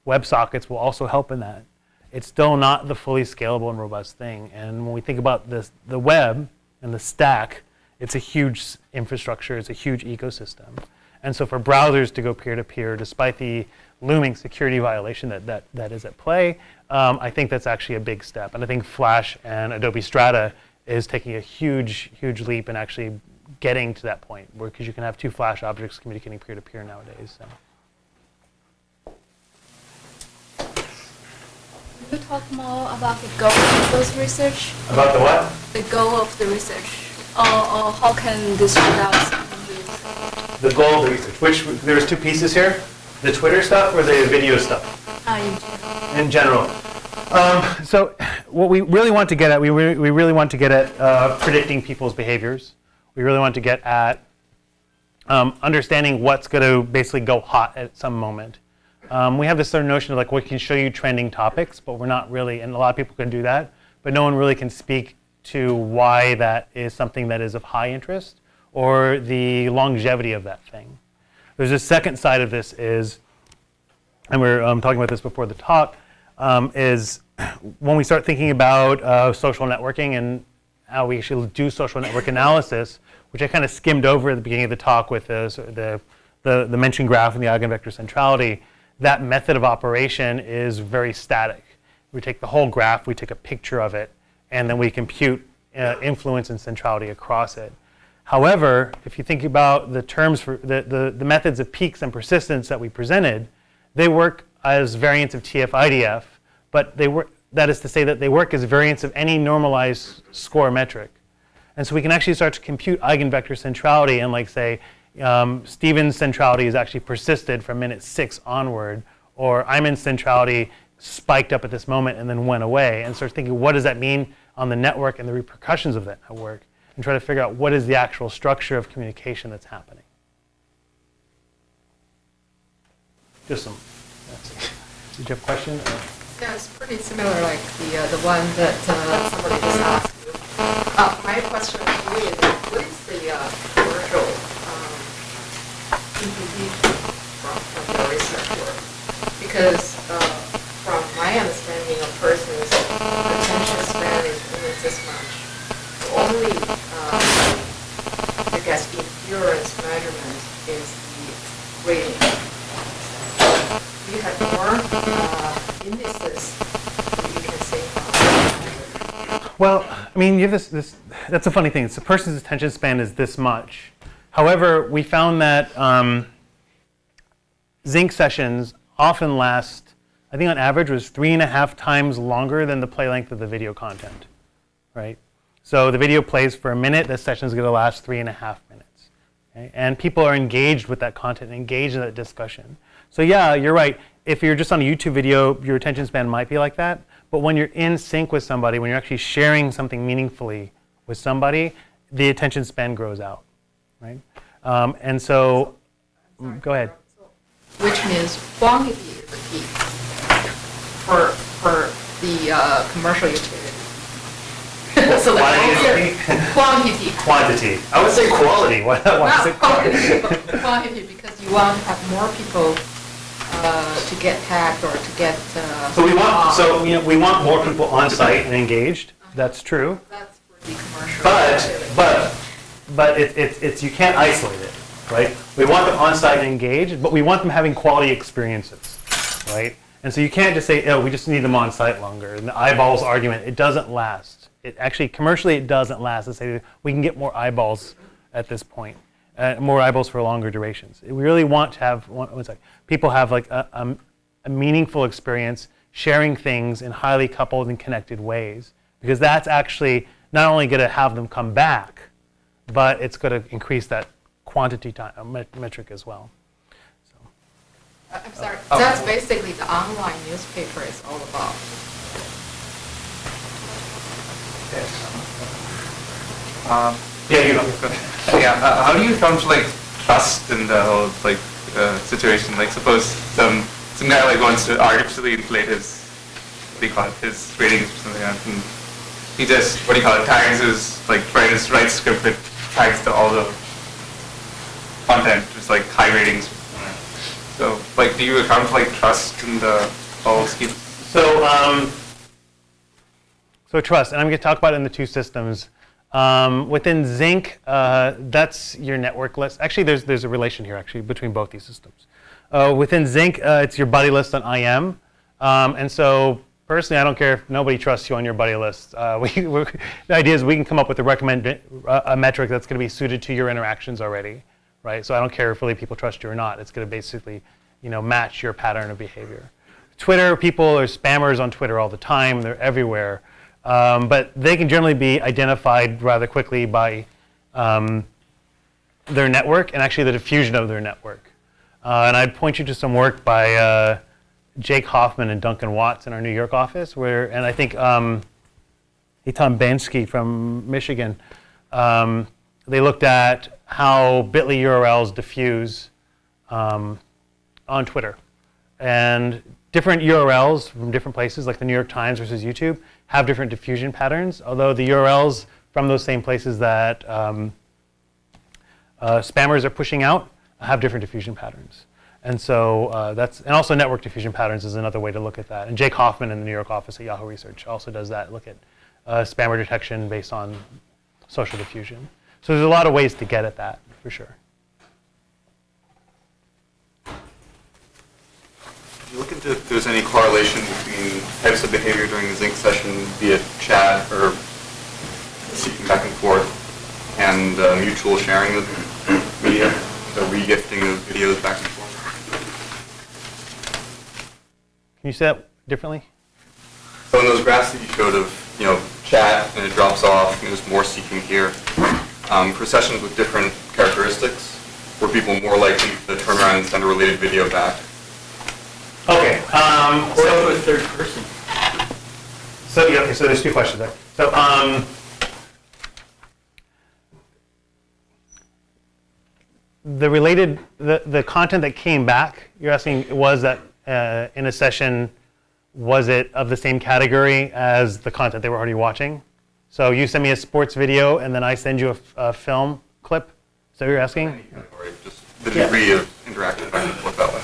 C: WebSockets will also help in that. It's still not the fully scalable and robust thing. And when we think about the web and the stack, it's a huge infrastructure, it's a huge ecosystem. And so for browsers to go peer-to-peer, despite the looming security violation that is at play, I think that's actually a big step. And I think Flash and Adobe Strata is taking a huge, huge leap in actually getting to that point, because you can have 2 Flash objects communicating peer-to-peer nowadays. So.
H: Can you talk more about the goal of those research?
C: About the what?
H: The goal of the research. Or how can this results be used?
C: The goal of the research. There's 2 pieces here. The Twitter stuff or the video stuff?
H: In general.
C: In general. So what we really want to get at, we really want to get at predicting people's behaviors. We really want to get at understanding what's going to basically go hot at some moment. We have this sort of notion of like we can show you trending topics, but we're not really, and a lot of people can do that, but no one really can speak to why that is something that is of high interest or the longevity of that thing. There's a second side of this is, and we were talking about this before the talk, is when we start thinking about social networking and how we actually do social network analysis, which I kind of skimmed over at the beginning of the talk with the mention graph and the eigenvector centrality, that method of operation is very static. We take the whole graph, we take a picture of it, and then we compute influence and centrality across it. However, if you think about the terms for the methods of peaks and persistence that we presented, they work as variants of TF-IDF, but that is to say that they work as variants of any normalized score metric. And so we can actually start to compute eigenvector centrality and like say, Steven's centrality is actually persisted from minute 6 onward, or Iman's centrality spiked up at this moment and then went away, and start thinking, what does that mean on the network and the repercussions of that network, and try to figure out what is the actual structure of communication that's happening. Just some. Did you have a question?
I: Yeah, it's pretty similar, like the one that somebody just asked you. My question to you is, what is the commercial implication from the research work? Because from my understanding, a person's attention span is only this much. The only, I guess, endurance measurement is the rating. You have more indices that you can say from.
C: Well, I mean, you have this. That's a funny thing. It's a person's attention span is this much. However, we found that Zync sessions often last, I think on average, was 3.5 times longer than the play length of the video content, right? So the video plays for a minute. The session is going to last 3.5 minutes, okay? And people are engaged with that content, engaged in that discussion. So yeah, you're right. If you're just on a YouTube video, your attention span might be like that. But when you're in sync with somebody, when you're actually sharing something meaningfully with somebody, the attention span grows out, right? And so, go ahead.
I: Which means quantity is the key for the commercial utility. So the quantity.
C: Quantity. I would say quality. Why
I: Not
C: say quantity?
I: quantity, quantity, because you want to have more people to get tagged or to get.
C: So we want more people on site and engaged. That's true.
I: That's for the commercial.
C: But it's you can't isolate it, right? We want them on site and engaged, but we want them having quality experiences, right? And so you can't just say, oh, we just need them on site longer. And the eyeballs argument, it doesn't last. It actually commercially it doesn't last. To say we can get more eyeballs at this point, more eyeballs for longer durations. We really want to have people have like a meaningful experience, sharing things in highly coupled and connected ways, because that's actually not only going to have them come back, but it's going to increase that quantity time, metric as well. So.
I: I'm sorry. That's basically the online newspaper is all about.
G: How do you come to like trust in the whole like situation? Like, suppose some guy like wants to artificially inflate his his ratings or something like that, and he just tags his writes script that tags to all the content, just like high ratings. So like, do you account for like trust in the whole scheme?
C: So trust, and I'm going to talk about it in the two systems. Within Zync, that's your network list. Actually, there's a relation here actually between both these systems. Within Zync, it's your buddy list on IM, and so personally, I don't care if nobody trusts you on your buddy list. The idea is we can come up with a metric that's going to be suited to your interactions already, right? So I don't care if really people trust you or not. It's going to basically, match your pattern of behavior. Twitter, people are spammers on Twitter all the time. They're everywhere. But they can generally be identified rather quickly by their network and actually the diffusion of their network. And I'd point you to some work by Jake Hoffman and Duncan Watts in our New York office, and I think Eitan Bansky from Michigan, they looked at how bit.ly URLs diffuse on Twitter. And different URLs from different places, like the New York Times versus YouTube, have different diffusion patterns, although the URLs from those same places that spammers are pushing out have different diffusion patterns. And so and also network diffusion patterns is another way to look at that. And Jake Hoffman in the New York office at Yahoo Research also does that, look at spammer detection based on social diffusion. So there's a lot of ways to get at that, for sure.
J: Did you look into if there's any correlation between types of behavior during the Zync session via chat or seeking back and forth and mutual sharing of media, the re-gifting of videos back and forth?
C: Can you say that differently?
J: So in those graphs that you showed of, chat and it drops off and there's more seeking here, for sessions with different characteristics, were people more likely to turn around and send a related video back?
C: Okay.
A: Or to a third person.
C: So yeah, okay. So there's two questions there. So the content that came back, you're asking, was that in a session, was it of the same category as the content they were already watching? So you send me a sports video, and then I send you a film clip. Is that what you're asking?
J: Or just the degree of interactive back and forth that way.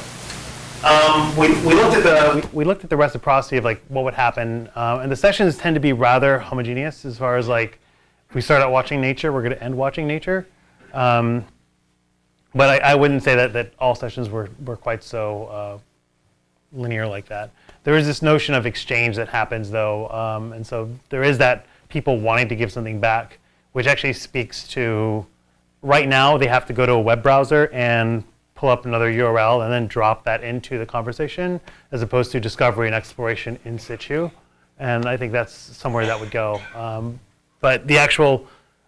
C: We looked at the reciprocity of like what would happen, and the sessions tend to be rather homogeneous as far as like if we start out watching nature, we're going to end watching nature. But I wouldn't say that all sessions were quite so linear like that. There is this notion of exchange that happens though, and so there is that people wanting to give something back, which actually speaks to right now they have to go to a web browser and pull up another URL and then drop that into the conversation, as opposed to discovery and exploration in situ. And I think that's somewhere that would go. But the actual,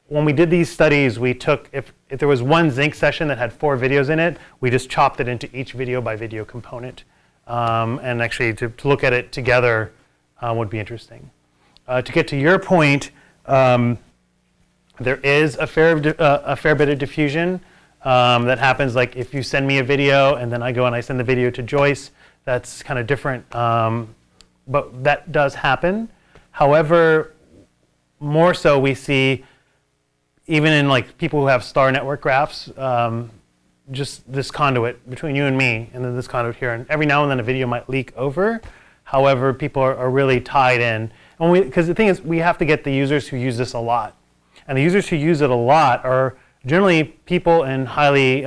C: when we did these studies, we took, if there was one Zync session that had 4 videos in it, we just chopped it into each video by video component. And actually to look at it together would be interesting. To get to your point, there is a fair bit of diffusion that happens. Like if you send me a video and then I go and I send the video to Joyce, that's kind of different. But that does happen. However, more so we see, even in like people who have star network graphs, just this conduit between you and me, and then this conduit here, and every now and then a video might leak over. However, people are really tied in. Because the thing is, we have to get the users who use this a lot. And the users who use it a lot are generally people in highly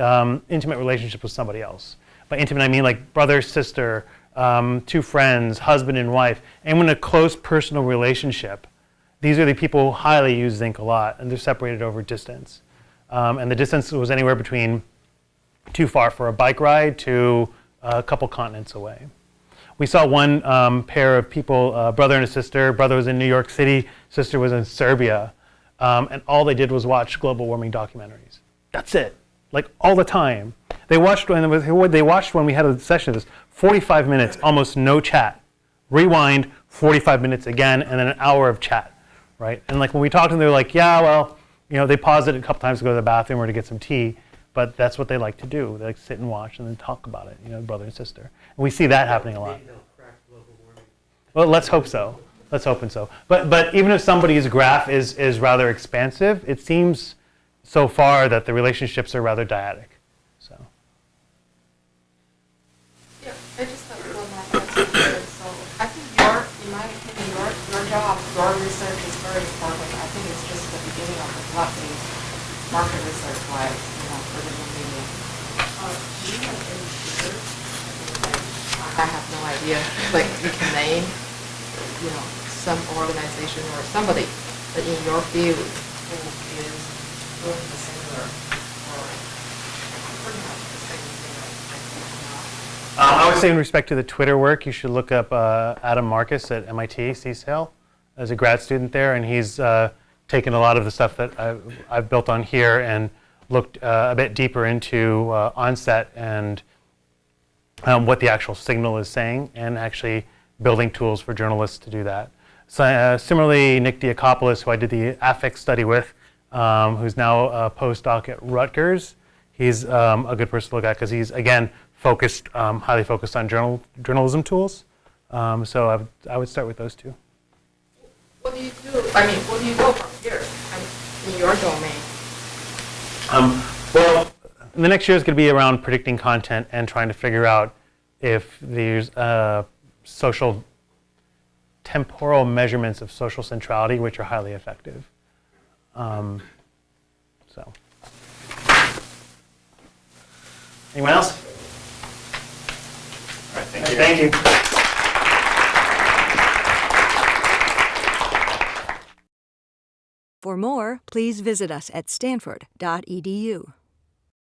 C: intimate relationships with somebody else. By intimate, I mean like brother, sister, 2 friends, husband and wife. Anyone in a close personal relationship. These are the people who highly use Zync a lot, and they're separated over distance. And the distance was anywhere between too far for a bike ride to a couple continents away. We saw one pair of people, brother and a sister. Brother was in New York City, sister was in Serbia. And all they did was watch global warming documentaries. That's it, like all the time. They watched when we had a session of this, 45 minutes, almost no chat. Rewind, 45 minutes again, and then an hour of chat, right? And like when we talked to them, they were like, yeah, well, you know, they paused it a couple times to go to the bathroom or to get some tea, but that's what they like to do. They like to sit and watch and then talk about it, you know, brother and sister. And we see that happening a lot. Well, let's hope so. Let's hope so. But even if somebody's graph is rather expansive, it seems so far that the relationships are rather dyadic. So.
I: Yeah, I just have one more question. So I think in my opinion, your job, your research is very important. I think it's just the beginning of the blockade market research wise, you know, for the media. Do you have any figures? I have no idea. Like you can name, you know, some organization or somebody that in your field who is doing the similar or pretty much the same thing.
C: I would say in respect to the Twitter work, you should look up Adam Marcus at MIT, CSAIL, as a grad student there, and he's taken a lot of the stuff that I've built on here and looked a bit deeper into onset and what the actual signal is saying, and actually building tools for journalists to do that. So, similarly, Nick Diakopoulos, who I did the affect study with, who's now a postdoc at Rutgers, he's a good person to look at because he's, again, focused, highly focused on journalism tools. So I would start with those two.
I: What do you do? I mean, what do you go from here? In your domain?
C: Well, the next year is going to be around predicting content and trying to figure out if there's social temporal measurements of social centrality, which are highly effective. So, anyone else?
B: All right, thank you.
C: Thank you.
K: For more, please visit us at stanford.edu.